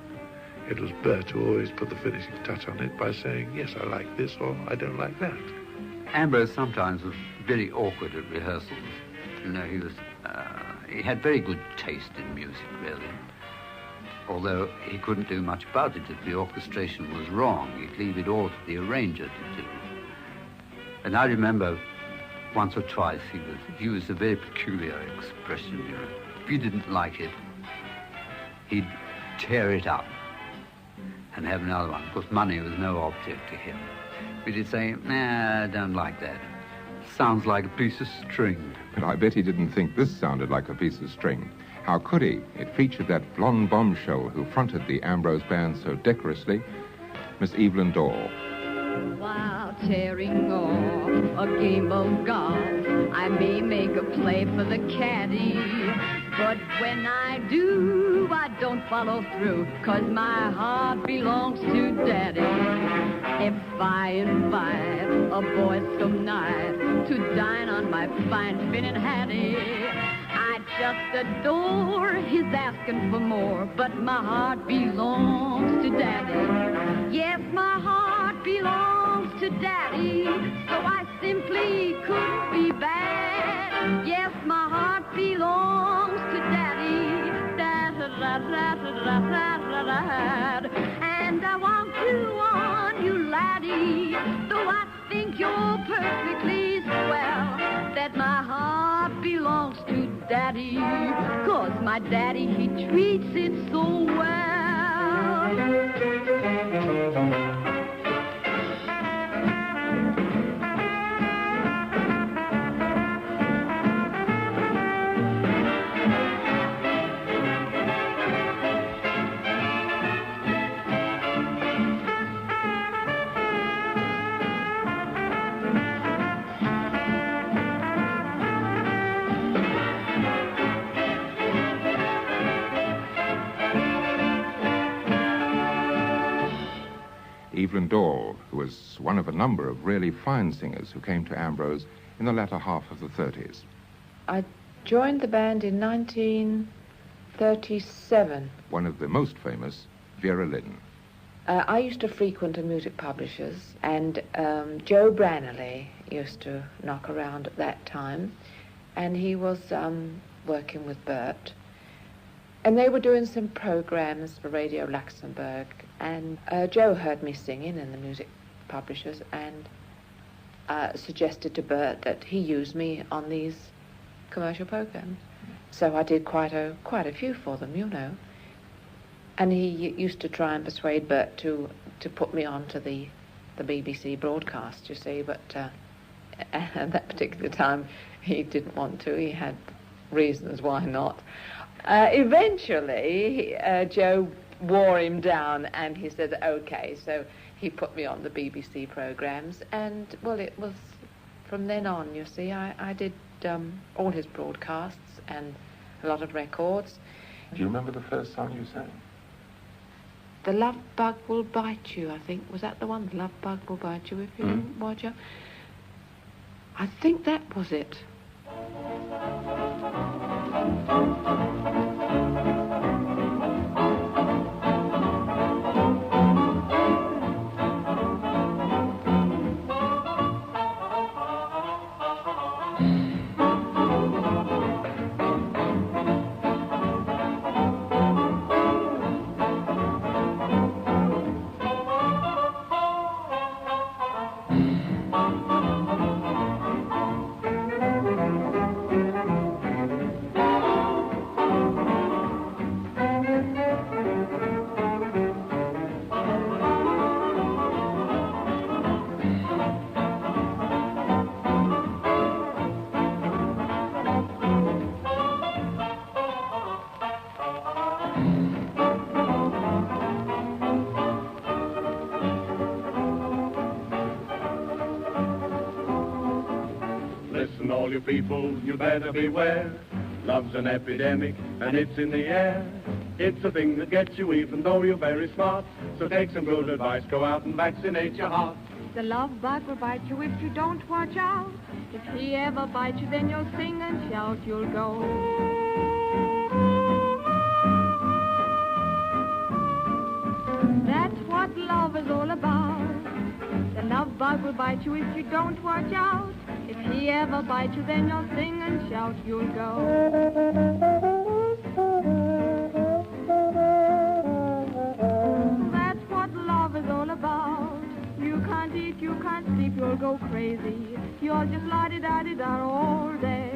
It was Bert who always put the finishing touch on it by saying, yes, I like this, or I don't like that. Ambrose sometimes was very awkward at rehearsals. You know, he had very good taste in music, really. Although he couldn't do much about it if the orchestration was wrong. He'd leave it all to the arranger to do. And I remember once or twice he used a very peculiar expression. You know, if you didn't like it, he'd tear it up and have another one, because money was no object to him. But he'd say, nah, I don't like that. Sounds like a piece of string. But I bet he didn't think this sounded like a piece of string. How could he? It featured that blonde bombshell who fronted the Ambrose Band so decorously, Miss Evelyn Dorr. While tearing off a game of golf, I may make a play for the caddy, but when I do, I don't follow through, 'cause my heart belongs to Daddy. If I invite a boy some night to dine on my fine Finn and Hattie, I just adore his asking for more, but my heart belongs to Daddy. Yes, my heart belongs to Daddy, so I simply couldn't be bad. Yes, my heart belongs to Daddy, and I want you, laddie, though I think you're perfectly swell, that my heart belongs to Daddy, 'cause my daddy, he treats it so well. Evelyn Dorr, who was one of a number of really fine singers who came to Ambrose in the latter half of the 30s. I joined the band in 1937. One of the most famous, Vera Lynn. I used to frequent a music publisher's, and Joe Brannerley used to knock around at that time, and he was working with Bert. And they were doing some programs for Radio Luxembourg, and Joe heard me singing in the music publishers and suggested to Bert that he use me on these commercial programs. So I did quite a few for them, you know. And he used to try and persuade Bert to put me on to the BBC broadcast, you see, but at that particular time he didn't want to. He had reasons why not. Eventually, Joe wore him down, and he said, okay, so he put me on the BBC programs, and, well, it was from then on, you see, I did all his broadcasts and a lot of records. Do you remember the first song you sang? The Love Bug Will Bite You, I think. Was that the one? The Love Bug Will Bite You, if you watch it. I think that was it. you people, you better beware. Love's an epidemic, and it's in the air. It's a thing that gets you even though you're very smart. So take some good advice, go out and vaccinate your heart. The love bug will bite you if you don't watch out. If he ever bites you, then you'll sing and shout, you'll go. That's what love is all about. The love bug will bite you if you don't watch out. If he ever bites you, then you'll sing and shout, you'll go. That's what love is all about. You can't eat, you can't sleep, you'll go crazy. You'll just la-di-da-di-da all day.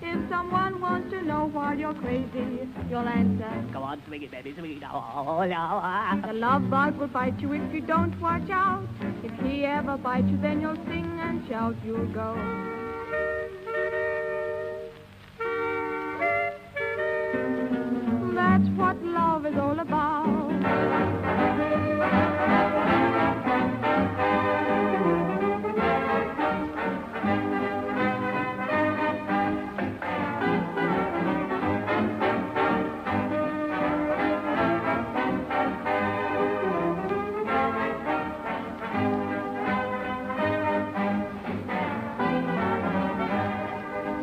If someone wants to know why you're crazy, you'll answer, go on, swing it, baby, swing it. Oh, no. The love bug will bite you if you don't watch out. If he ever bites you, then you'll sing and shout, you'll go. That's what love is all about.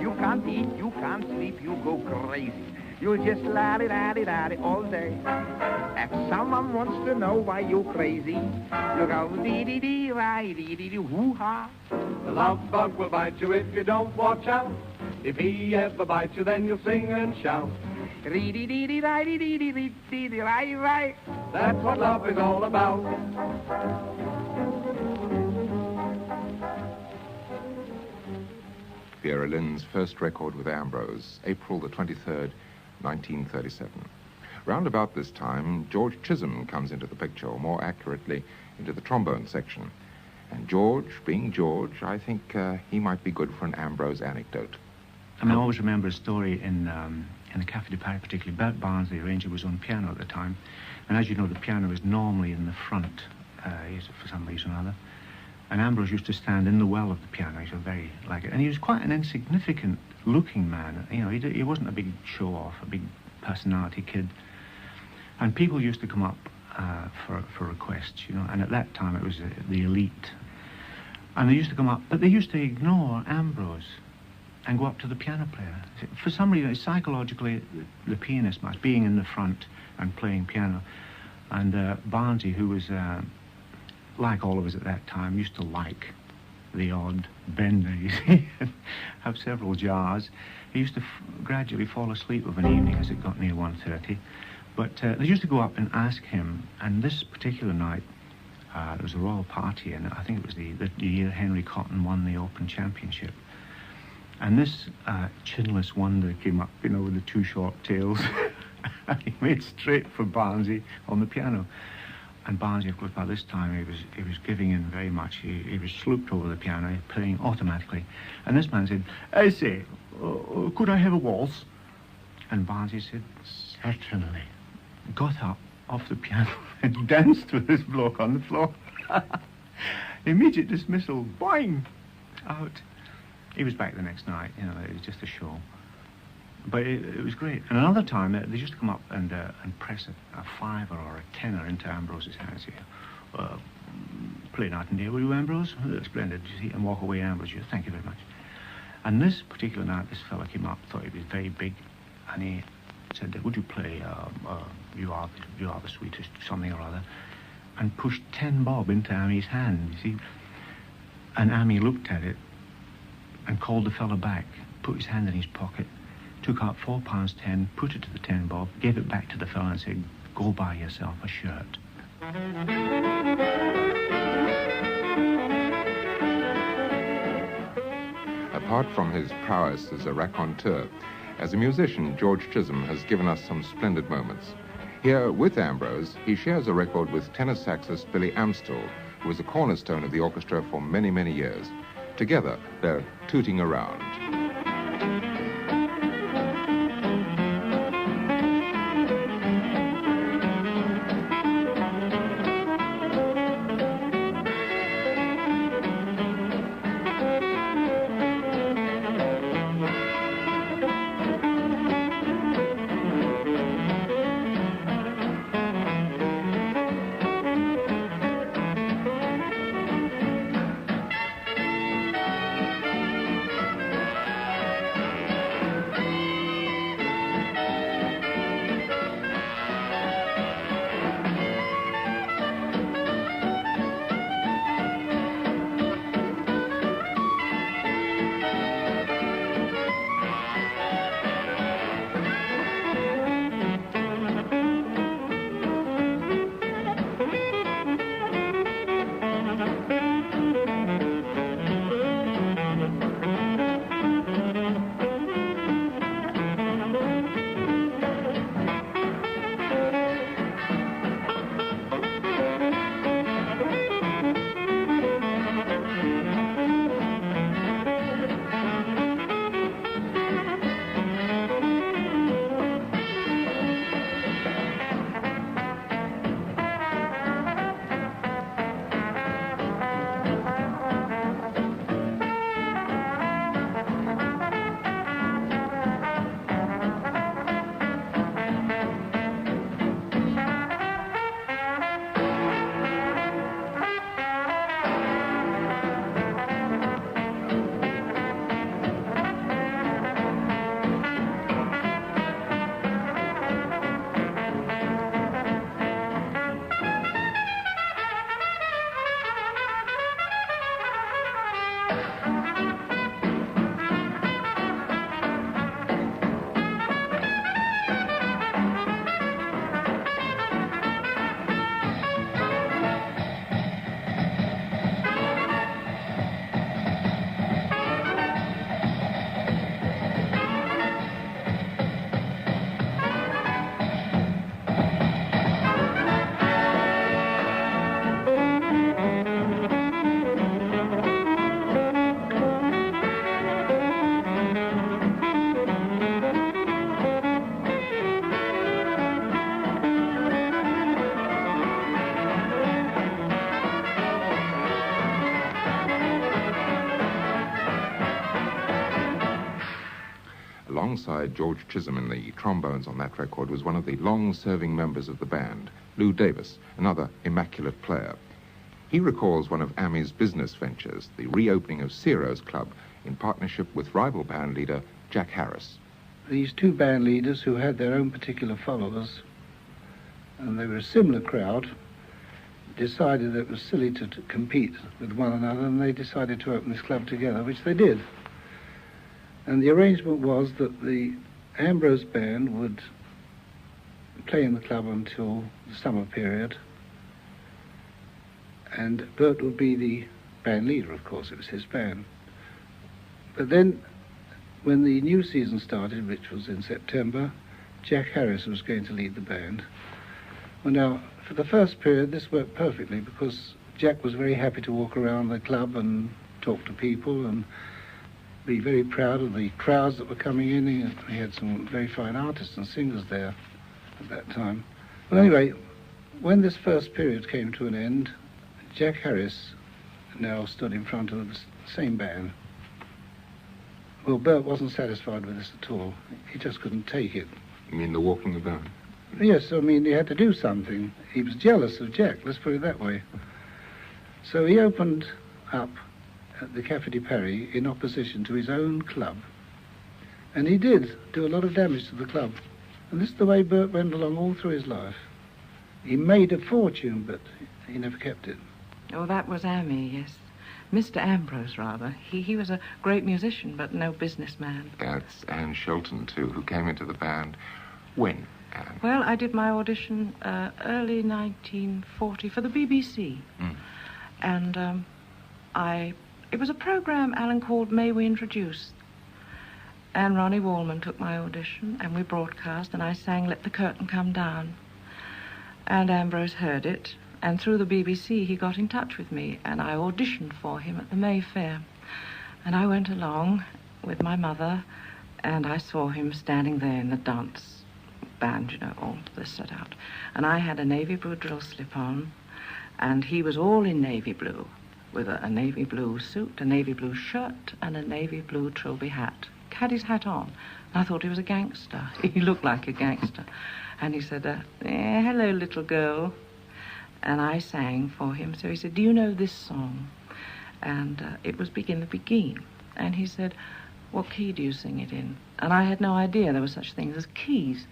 You can't eat, you can't sleep, you go crazy. You just la-di-da-di-da-di all day. If someone wants to know why you're crazy, you go dee-dee-dee-ri-dee-dee-dee, hoo-ha. The love bug will bite you if you don't watch out. If he ever bites you, then you'll sing and shout. Ri-dee-dee-dee-ri-dee-dee-dee-ri-ri. That's what love is all about. Vera Lynn's first record with Ambrose, April the 23rd, 1937. Round about this time, George Chisholm comes into the picture, or more accurately, into the trombone section. And George, being George, I think he might be good for an Ambrose anecdote. I mean, I always remember a story in the Café de Paris, particularly. Bert Barnes, the arranger, was on piano at the time. And as you know, the piano is normally in the front, for some reason or other. And Ambrose used to stand in the well of the piano. He was very like it. And he was quite an insignificant-looking man. You know, he wasn't a big show-off, a big personality kid. And people used to come up for requests, you know. And at that time, it was the elite. And they used to come up, but they used to ignore Ambrose and go up to the piano player. For some reason, psychologically, the pianist must, being in the front and playing piano. And Barnesy, who was... like all of us at that time, used to like the odd bender, you see, and have several jars. He used to gradually fall asleep of an evening as it got near 1:30. But they used to go up and ask him, and this particular night, there was a royal party, and I think it was the year Henry Cotton won the Open Championship. And this chinless wonder came up, you know, with the two short tails, and he made straight for Barnesy on the piano. And Barnesy, of course, by this time, he was giving in very much. He was slooped over the piano, playing automatically. And this man said, I say, could I have a waltz? And Barnesy said, certainly. Got up off the piano and danced with this bloke on the floor. Immediate dismissal, boing, out. He was back the next night, you know, it was just a show. But it was great. And another time, they used to come up and press a fiver or a tenner into Ambrose's hands here. Play Nightingale, will you, Ambrose? Splendid, you see, and walk away, Ambrose. Thank you very much. And this particular night, this fella came up, thought he was very big, and he said, would you play you Are the Sweetest, something or other, and pushed 10 bob into Amy's hand, you see. And Amy looked at it and called the fella back, put his hand in his pocket, took out £4.10, put it to the 10 bob, gave it back to the fella and said, go buy yourself a shirt. Apart from his prowess as a raconteur, as a musician, George Chisholm has given us some splendid moments. Here, with Ambrose, he shares a record with tenor saxist Billy Amstel, who was a cornerstone of the orchestra for many, many years. Together, they're tooting around. Alongside George Chisholm in the trombones on that record was one of the long-serving members of the band, Lou Davis, another immaculate player. He recalls one of Ammy's business ventures, the reopening of Ciro's Club, in partnership with rival band leader Jack Harris. These two band leaders who had their own particular followers, and they were a similar crowd, decided that it was silly to compete with one another, and they decided to open this club together, which they did. And the arrangement was that the Ambrose band would play in the club until the summer period, and Bert would be the band leader, of course, it was his band. But then, when the new season started, which was in September, Jack Harris was going to lead the band. Well, now, for the first period, this worked perfectly because Jack was very happy to walk around the club and talk to people and be very proud of the crowds that were coming in. He had some very fine artists and singers there at that time. Well, anyway, when this first period came to an end, Jack Harris now stood in front of the same band. Well, Bert wasn't satisfied with this at all. He just couldn't take it. You mean the walking the band? Yes, I mean, he had to do something. He was jealous of Jack, let's put it that way. So he opened up at the Café de Paris in opposition to his own club. And he did do a lot of damage to the club. And this is the way Bert went along all through his life. He made a fortune, but he never kept it. Oh, that was Ammy, yes. Mr. Ambrose, rather. He was a great musician, but no businessman. That's Anne Shelton, too, who came into the band. When, Anne? Well, I did my audition early 1940 for the BBC. Mm. And it was a program Alan called May We Introduce. And Ronnie Wallman took my audition, and we broadcast, and I sang Let the Curtain Come Down. And Ambrose heard it, and through the BBC he got in touch with me, and I auditioned for him at the Mayfair. And I went along with my mother, and I saw him standing there in the dance band, you know, all this set out. And I had a navy blue drill slip on, and he was all in navy blue, with a navy blue suit, a navy blue shirt, and a navy blue trilby hat. Had his hat on. I thought he was a gangster. He looked like a gangster. And he said, hello, little girl. And I sang for him. So he said, do you know this song? And it was Begin the Begin. And he said, what key do you sing it in? And I had no idea there were such things as keys.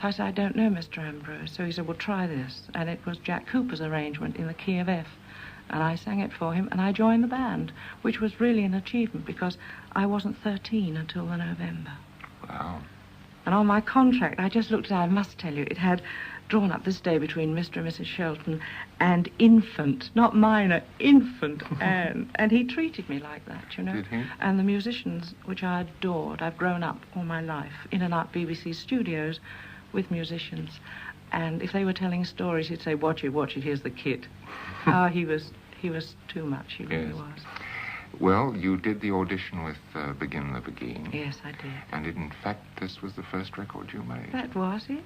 So I said, I don't know, Mr. Ambrose. So he said, well, try this. And it was Jack Cooper's arrangement in the key of F. And I sang it for him, and I joined the band, which was really an achievement because I wasn't 13 until the November. Wow. And on my contract, I just looked at it, I must tell you, it had drawn up this day between Mr. and Mrs. Shelton and infant, not minor, infant Anne. And he treated me like that, you know. Did he? And the musicians, which I adored, I've grown up all my life in and out BBC studios with musicians. And if they were telling stories, he'd say, watch it, here's the kid. Oh, he was too much, he really was. Well, you did the audition with Begin the Begin. Yes, I did. And in fact, this was the first record you made. That was, yes.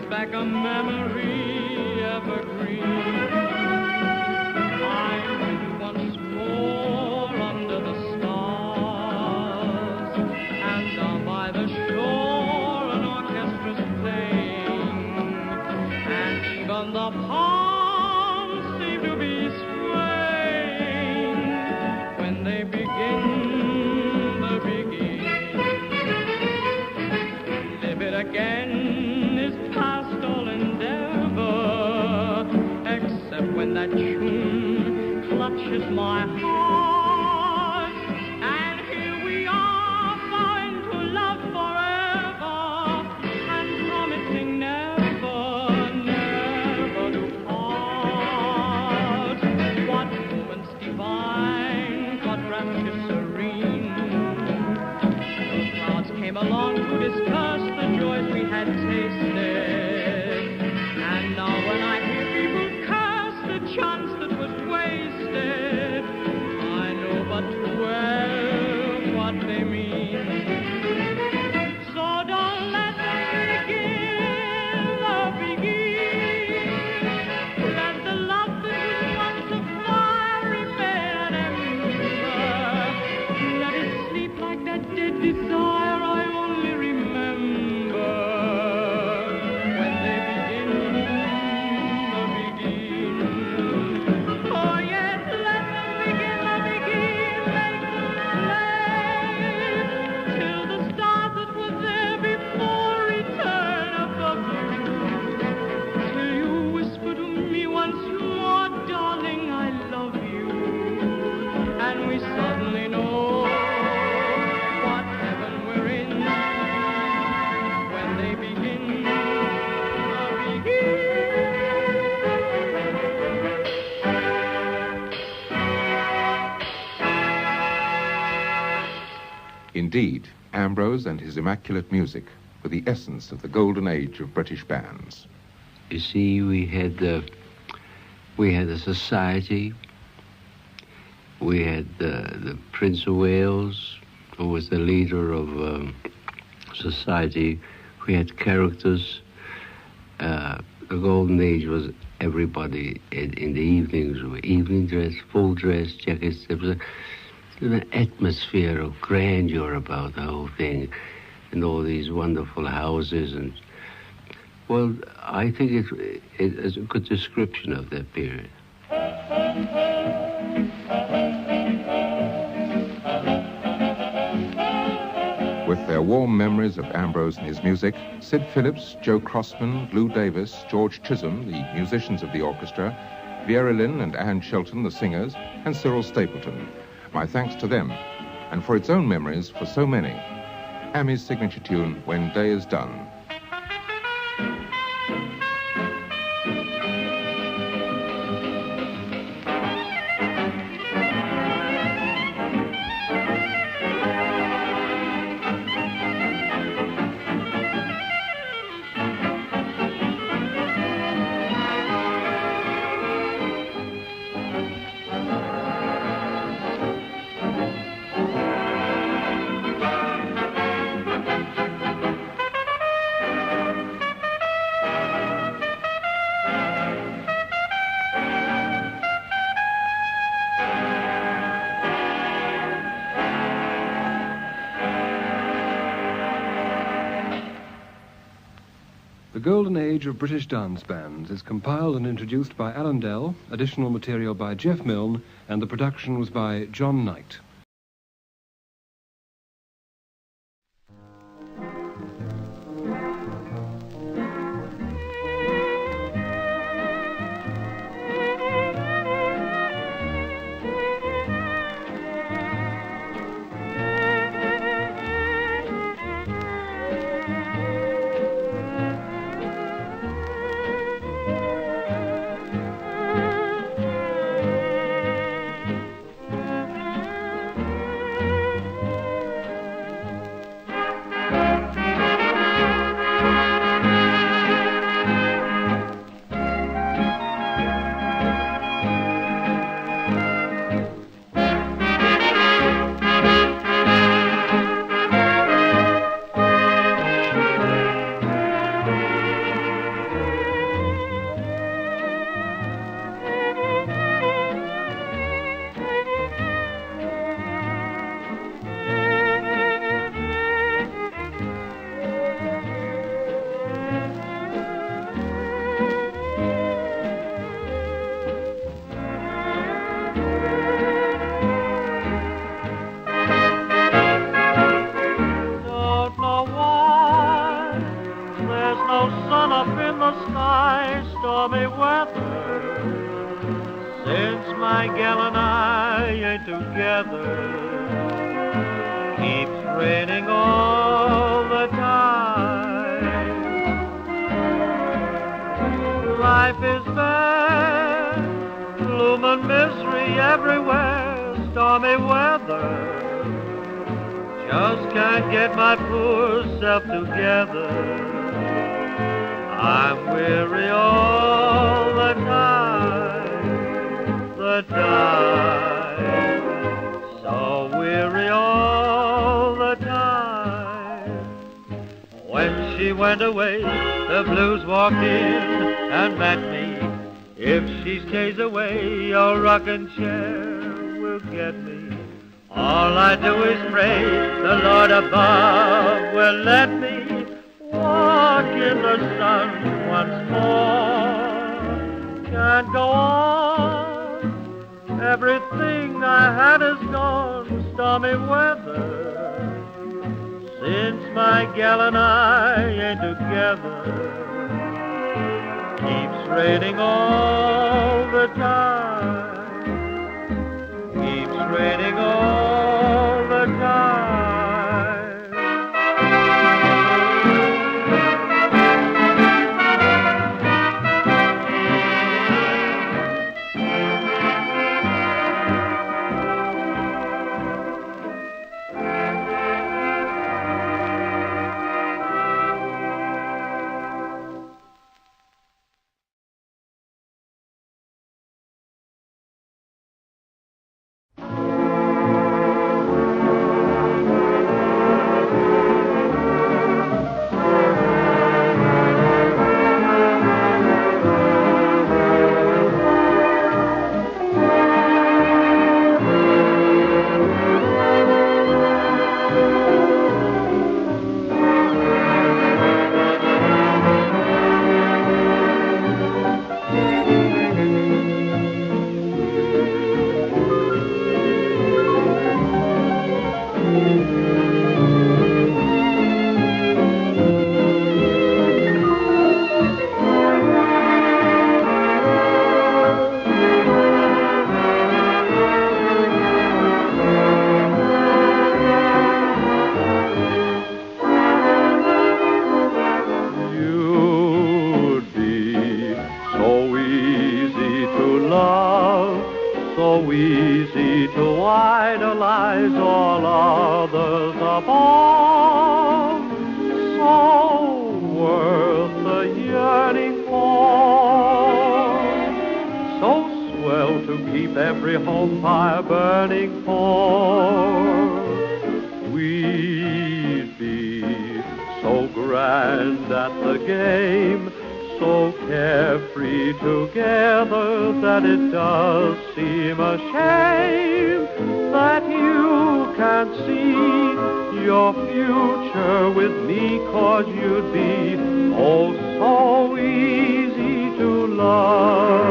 Back a memory evergreen. touches my heart. And here we are, vowing to love forever, and promising never, never to part. What moments divine, what rapture serene. The crowds came along to discuss the joys we had tasted. And now when I hear people curse the chance that was wasted, I know but too well what they mean. So don't let them begin. Let the love that was once a fire remain an ember. Let it sleep like that dead desire I only remember. When they begin, oh yes, let them begin, make them play, till the stars that were there before return above you, till you whisper to me once more, darling, I love you, and we suddenly know what heaven we're in, when they begin. Indeed, Ambrose and his immaculate music were the essence of the golden age of British bands. You see, we had a society. We had the Prince of Wales, who was the leader of society. We had characters. The golden age was everybody in the evenings, evening dress, full dress, jackets. There was an atmosphere of grandeur about the whole thing, and all these wonderful houses. And well, I think it is a good description of that period. With their warm memories of Ambrose and his music, Sid Phillips, Joe Crossman, Lou Davis, George Chisholm, the musicians of the orchestra, Vera Lynn and Anne Shelton, the singers, and Cyril Stapleton. My thanks to them, and for its own memories for so many. Ammy's signature tune, When Day Is Done. The Golden Age of British Dance Bands is compiled and introduced by Alan Dell, additional material by Jeff Milne, and the production was by John Knight. since my gal and I ain't together. Keeps raining all the time. Life is bad, gloom and misery everywhere, stormy weather. Just can't get my poor self together. I'm weary all the time, so weary all the time. When she went away, the blues walked in and met me. If she stays away, your rocking chair will get me. All I do is pray the Lord above will let me walk in the sun once more. Can't go on, everything I had is gone, stormy weather. Since my gal and I ain't together, keeps raining all the time. Keeps raining all the time. So easy to idolize all others above, so worth the yearning for, so swell to keep every home fire burning for. We'd be so grand at the game, so carefree together that it does seem a shame that you can't see your future with me, 'cause you'd be oh so easy to love.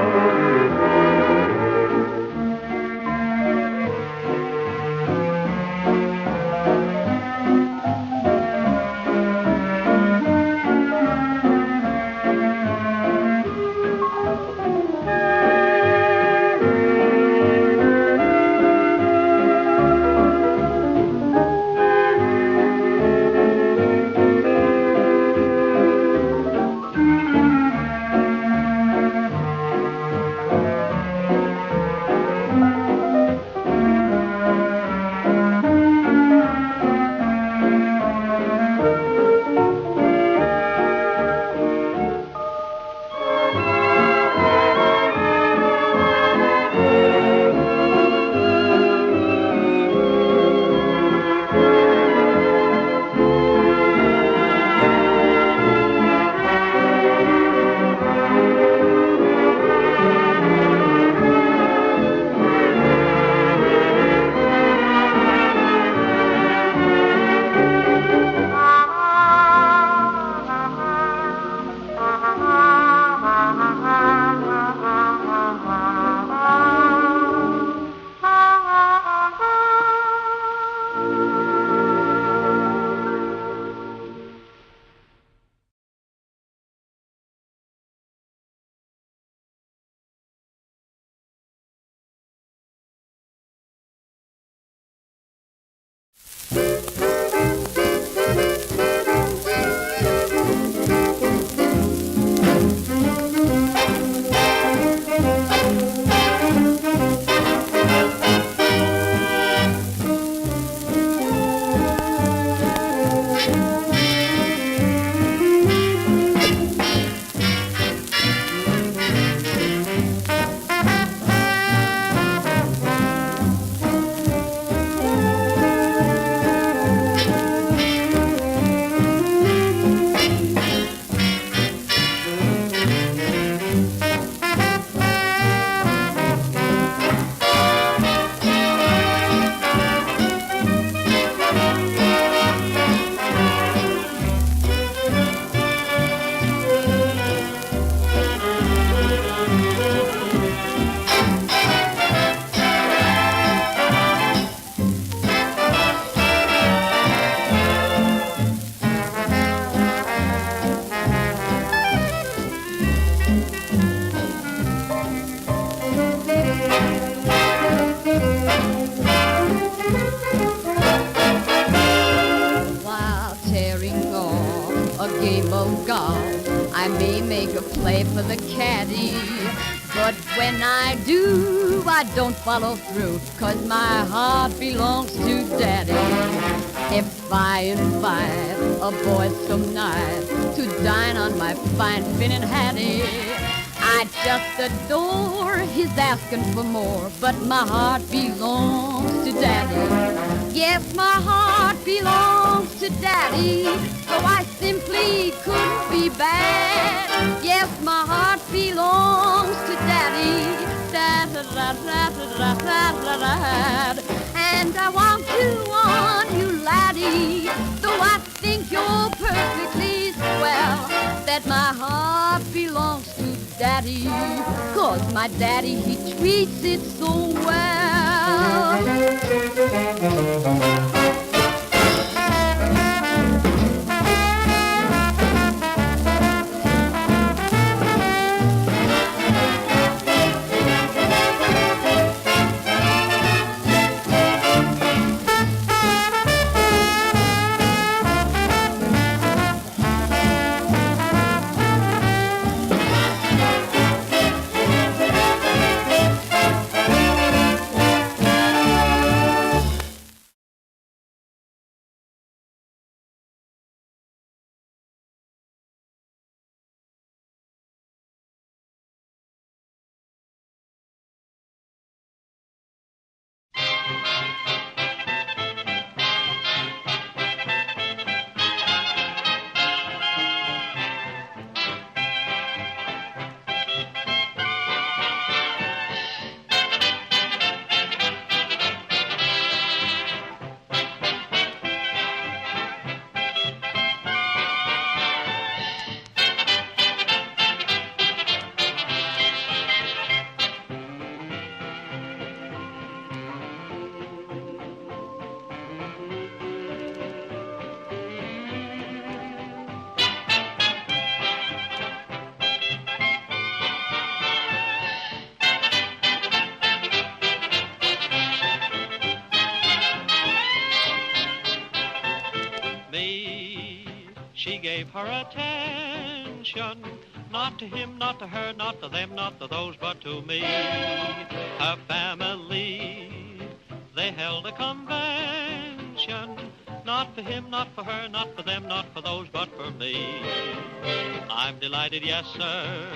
While tearing off a game of golf, I may make a play for the caddy. But when I do, I don't follow through, 'cause my heart belongs to Daddy. If I invite a boy some night to dine on my fine Finn and Hattie, I just adore his asking for more, but my heart belongs to Daddy. Yes, my heart belongs to Daddy, so I simply couldn't be bad. Yes, my heart belongs to Daddy, and I want to warn you, laddie, though I think you're perfectly swell, that my heart belongs to Daddy, 'cause my daddy, he treats it so well. She gave her attention, not to him, not to her, not to them, not to those, but to me. Her family, they held a convention, not for him, not for her, not for them, not for those, but for me. I'm delighted, yes, sir,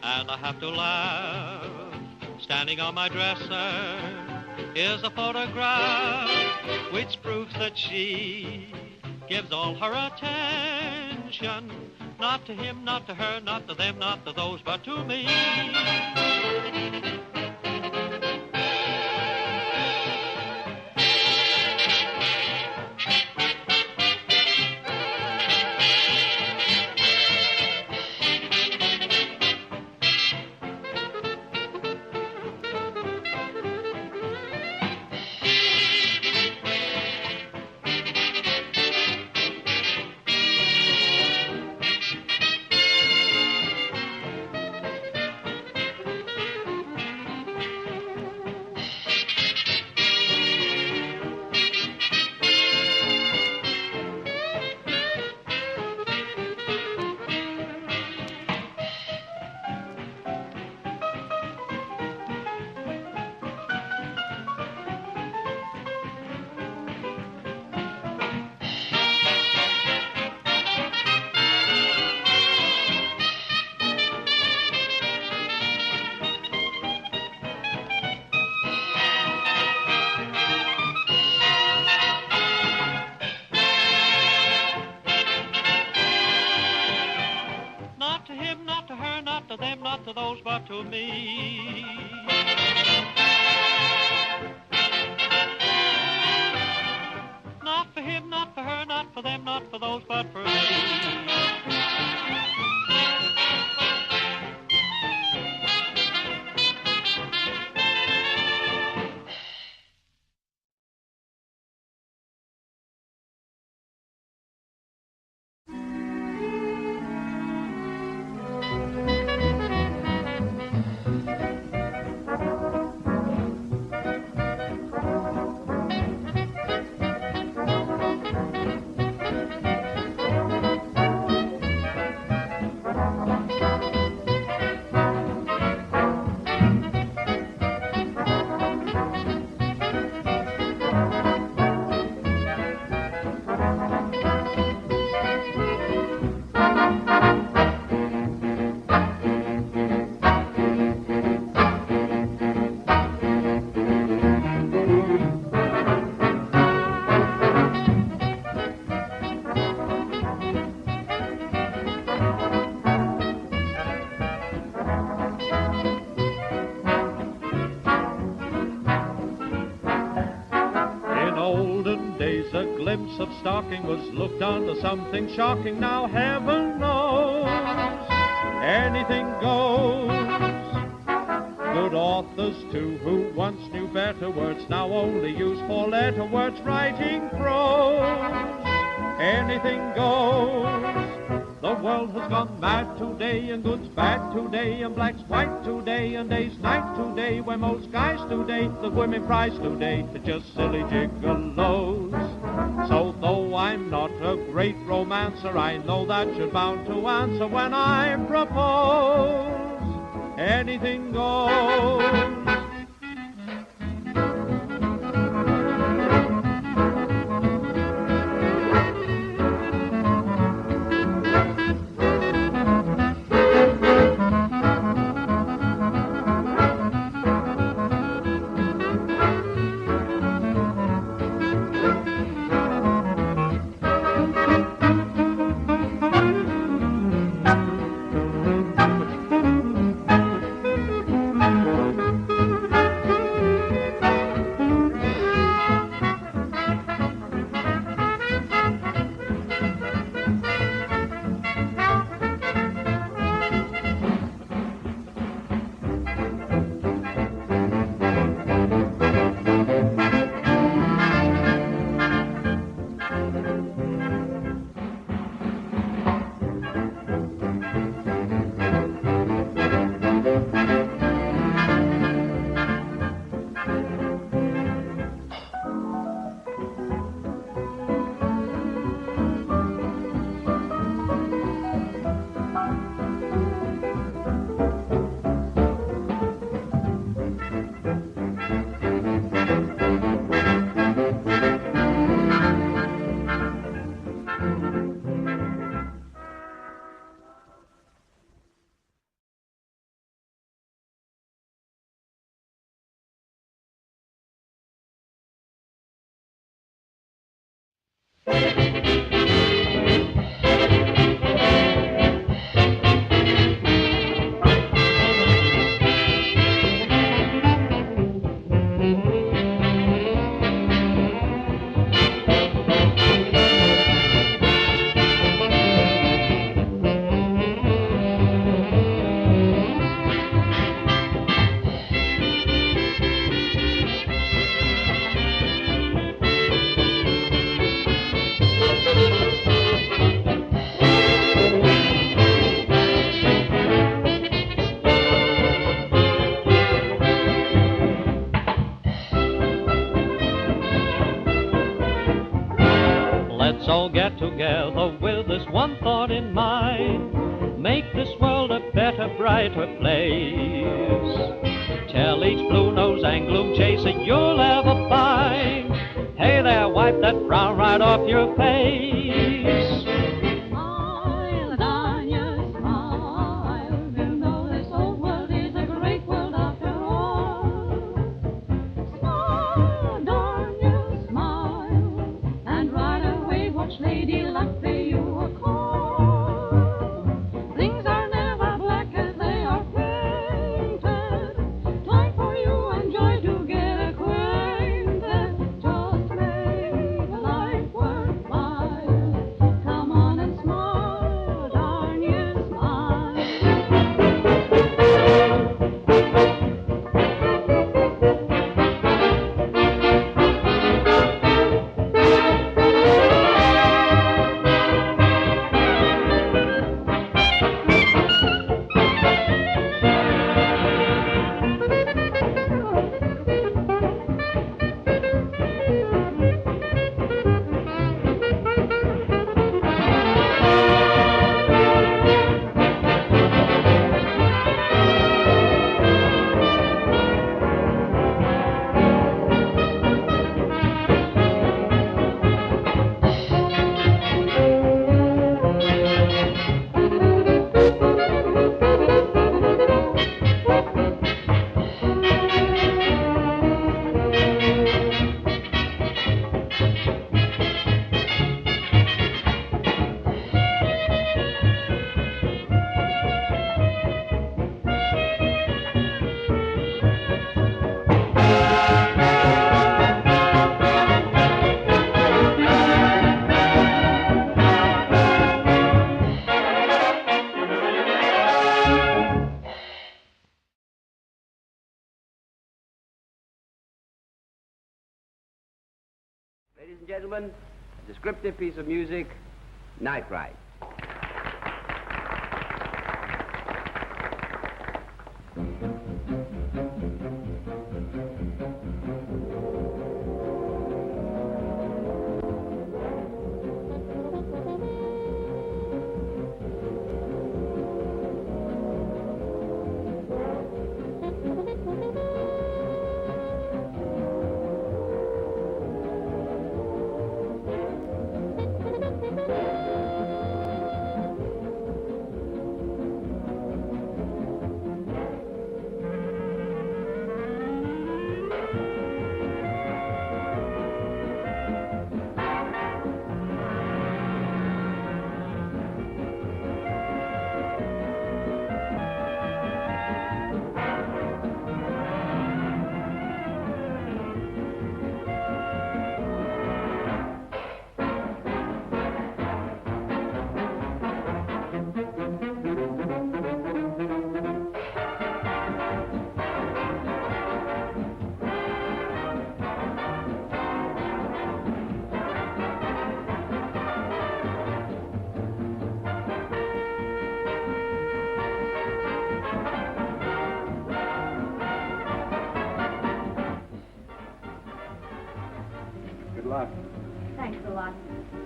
and I have to laugh. Standing on my dresser is a photograph which proves that she gives all her attention, not to him, not to her, not to them, not to those, but to me. Not to him, not to her, not to them, not to those, but to me. Not for him, not for her, not for them, not for those, but for me. glimpse of stalking was looked on as something shocking. Now heaven knows anything goes. Good authors, too, who once knew better words, now only use four-letter words writing prose. Anything goes. The world has gone mad today, and good's bad today, and black's white today, and day's night today, where most guys today, the women prize today, are just silly gigolos. So though I'm not a great romancer, I know that you're bound to answer when I propose. Anything goes. Let's all get together with this one thought in mind. Make this world a better, brighter place. Tell each blue-nosed and gloom chaser you'll ever find. Hey there, wipe that frown right off your face. Smile, Danya, smile. You know this old world is a great world after all. Smile, Danya, smile. And right away watch Lady Luck pay you a call. Things are never black as they are painted. Time for you and joy to get acquainted. Just make life worthwhile. Ladies and gentlemen, a descriptive piece of music, Night Ride. Good luck. Thanks a lot.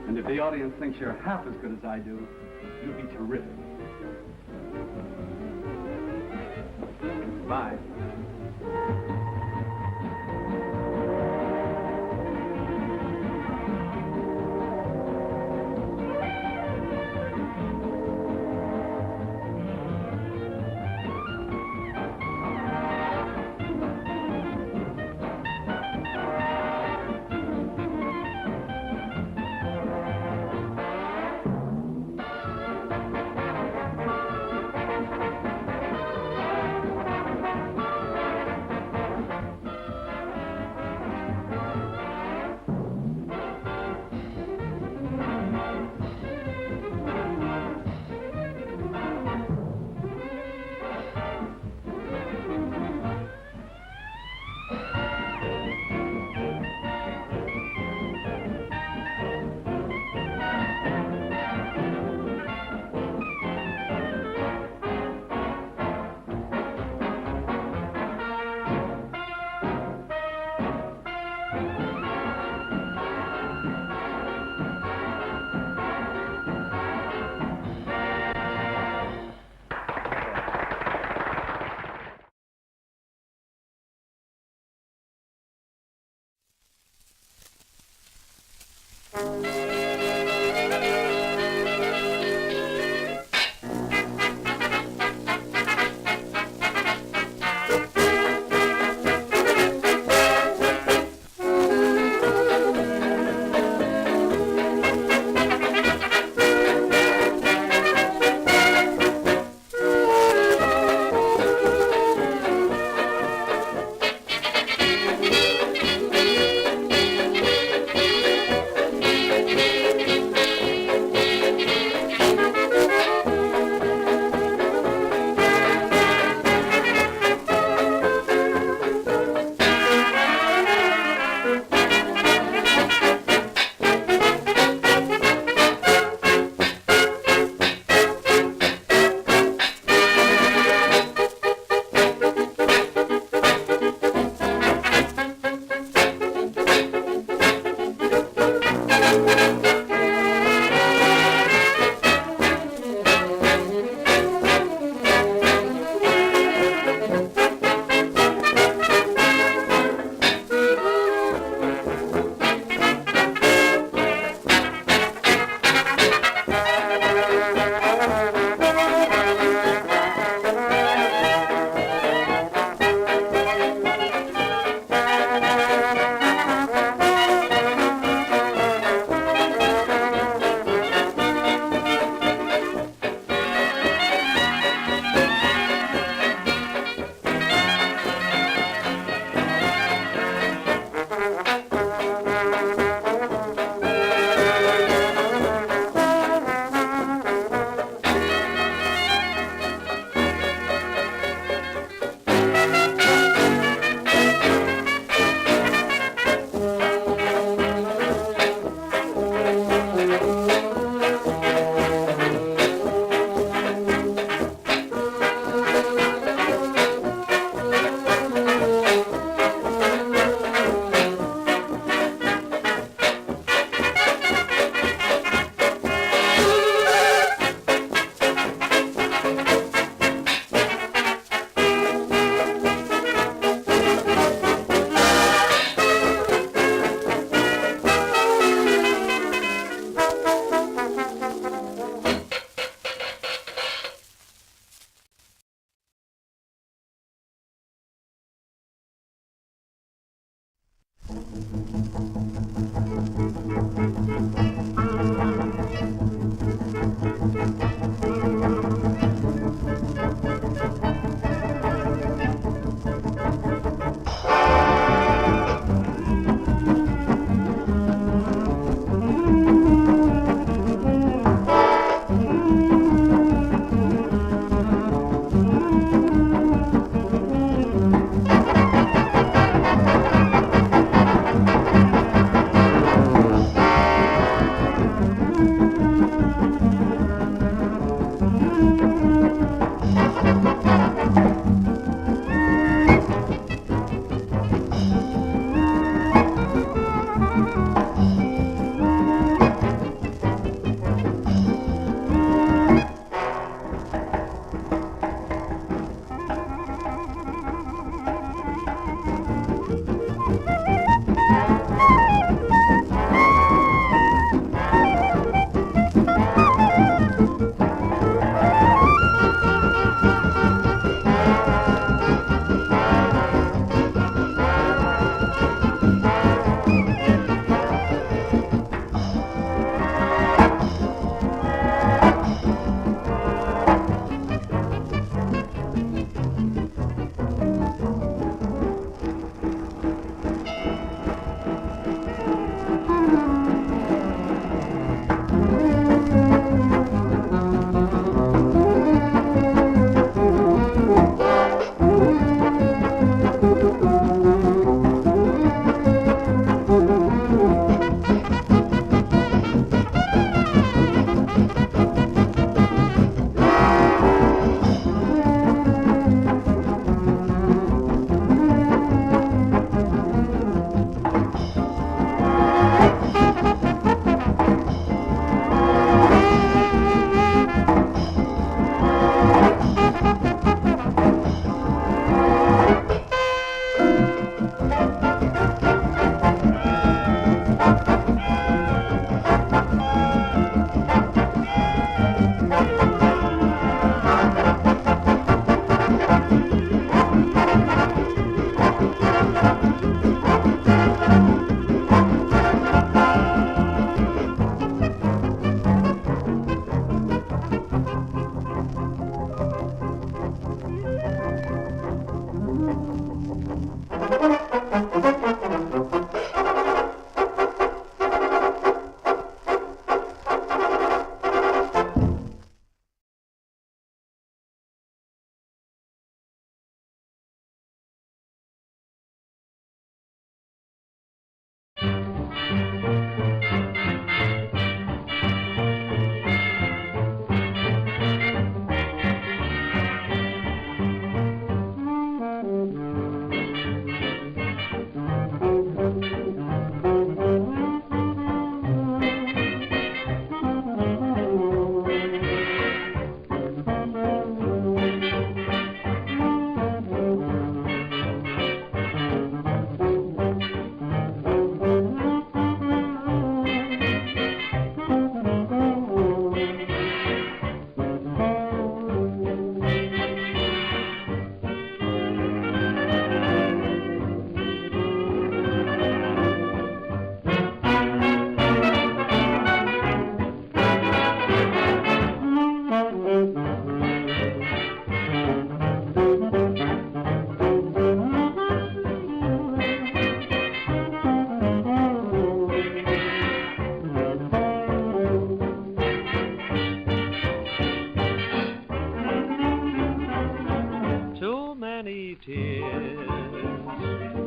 And if the audience thinks you're half as good as I do, you'll be terrific. Bye.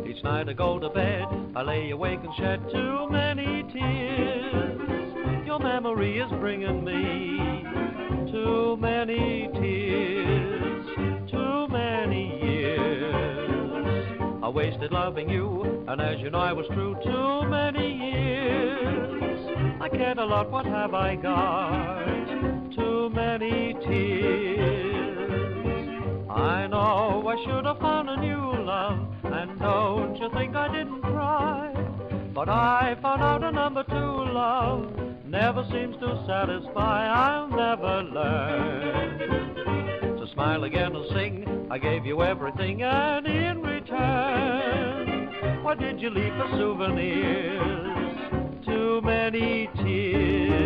Each night I go to bed, I lay awake and shed too many tears. Your memory is bringing me too many tears, too many years. I wasted loving you, and as you know I was true too many years. I cared a lot, what have I got? Too many tears. I know I should have found a new love, and don't you think I didn't cry? But I found out a number 2 love never seems to satisfy. I'll never learn to smile again and sing. I gave you everything, and in return, why What did you leave for souvenirs? Too many tears.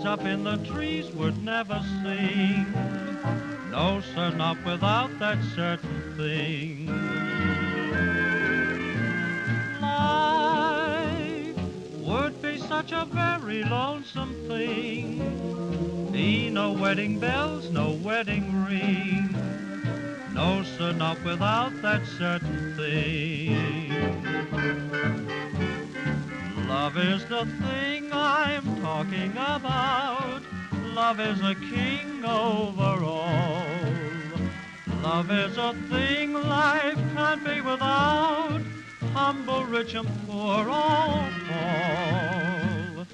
birds up in the trees would never sing. No, sir, not without that certain thing. Life would be such a very lonesome thing. Be no wedding bells, no wedding ring. No, sir, not without that certain thing. Love is the thing I'm talking about. Love is a king over all. Love is a thing life can't be without. Humble, rich, and poor all fall.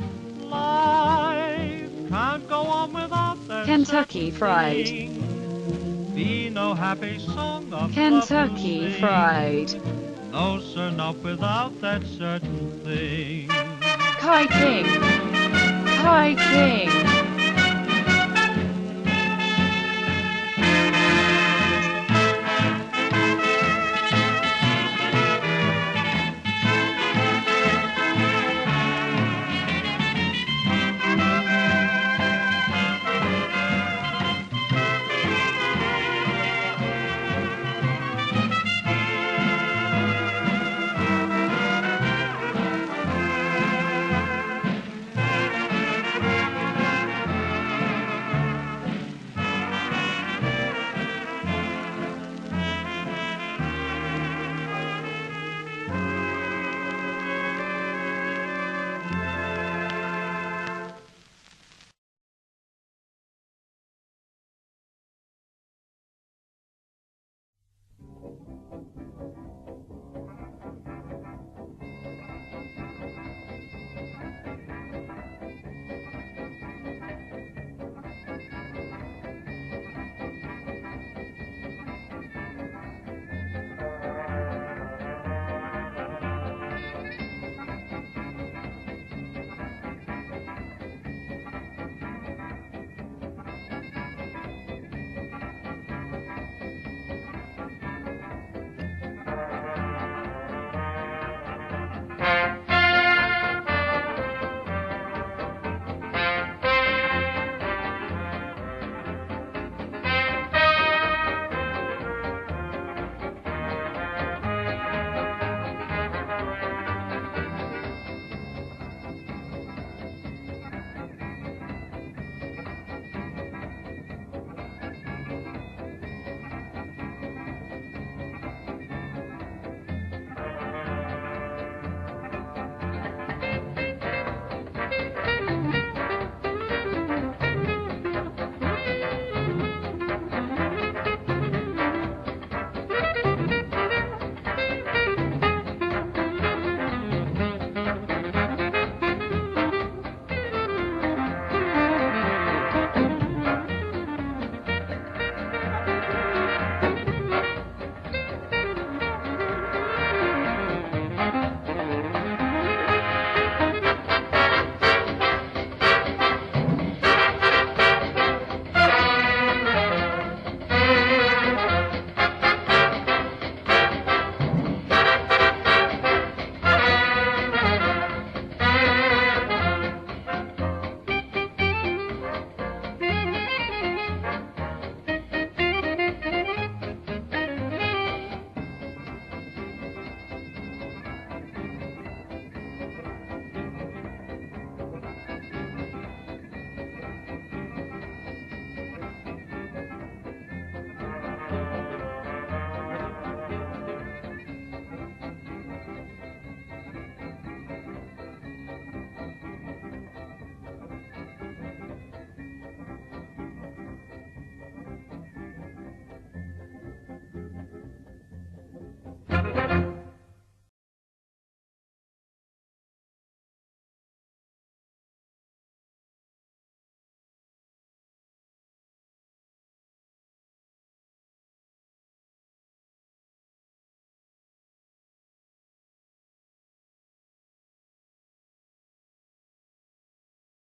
Life can't go on without that Kentucky Fried. thing. Be no happy song of Kentucky love to Fried. sing. No, sir, not without that certain thing. Kai King. Kai King.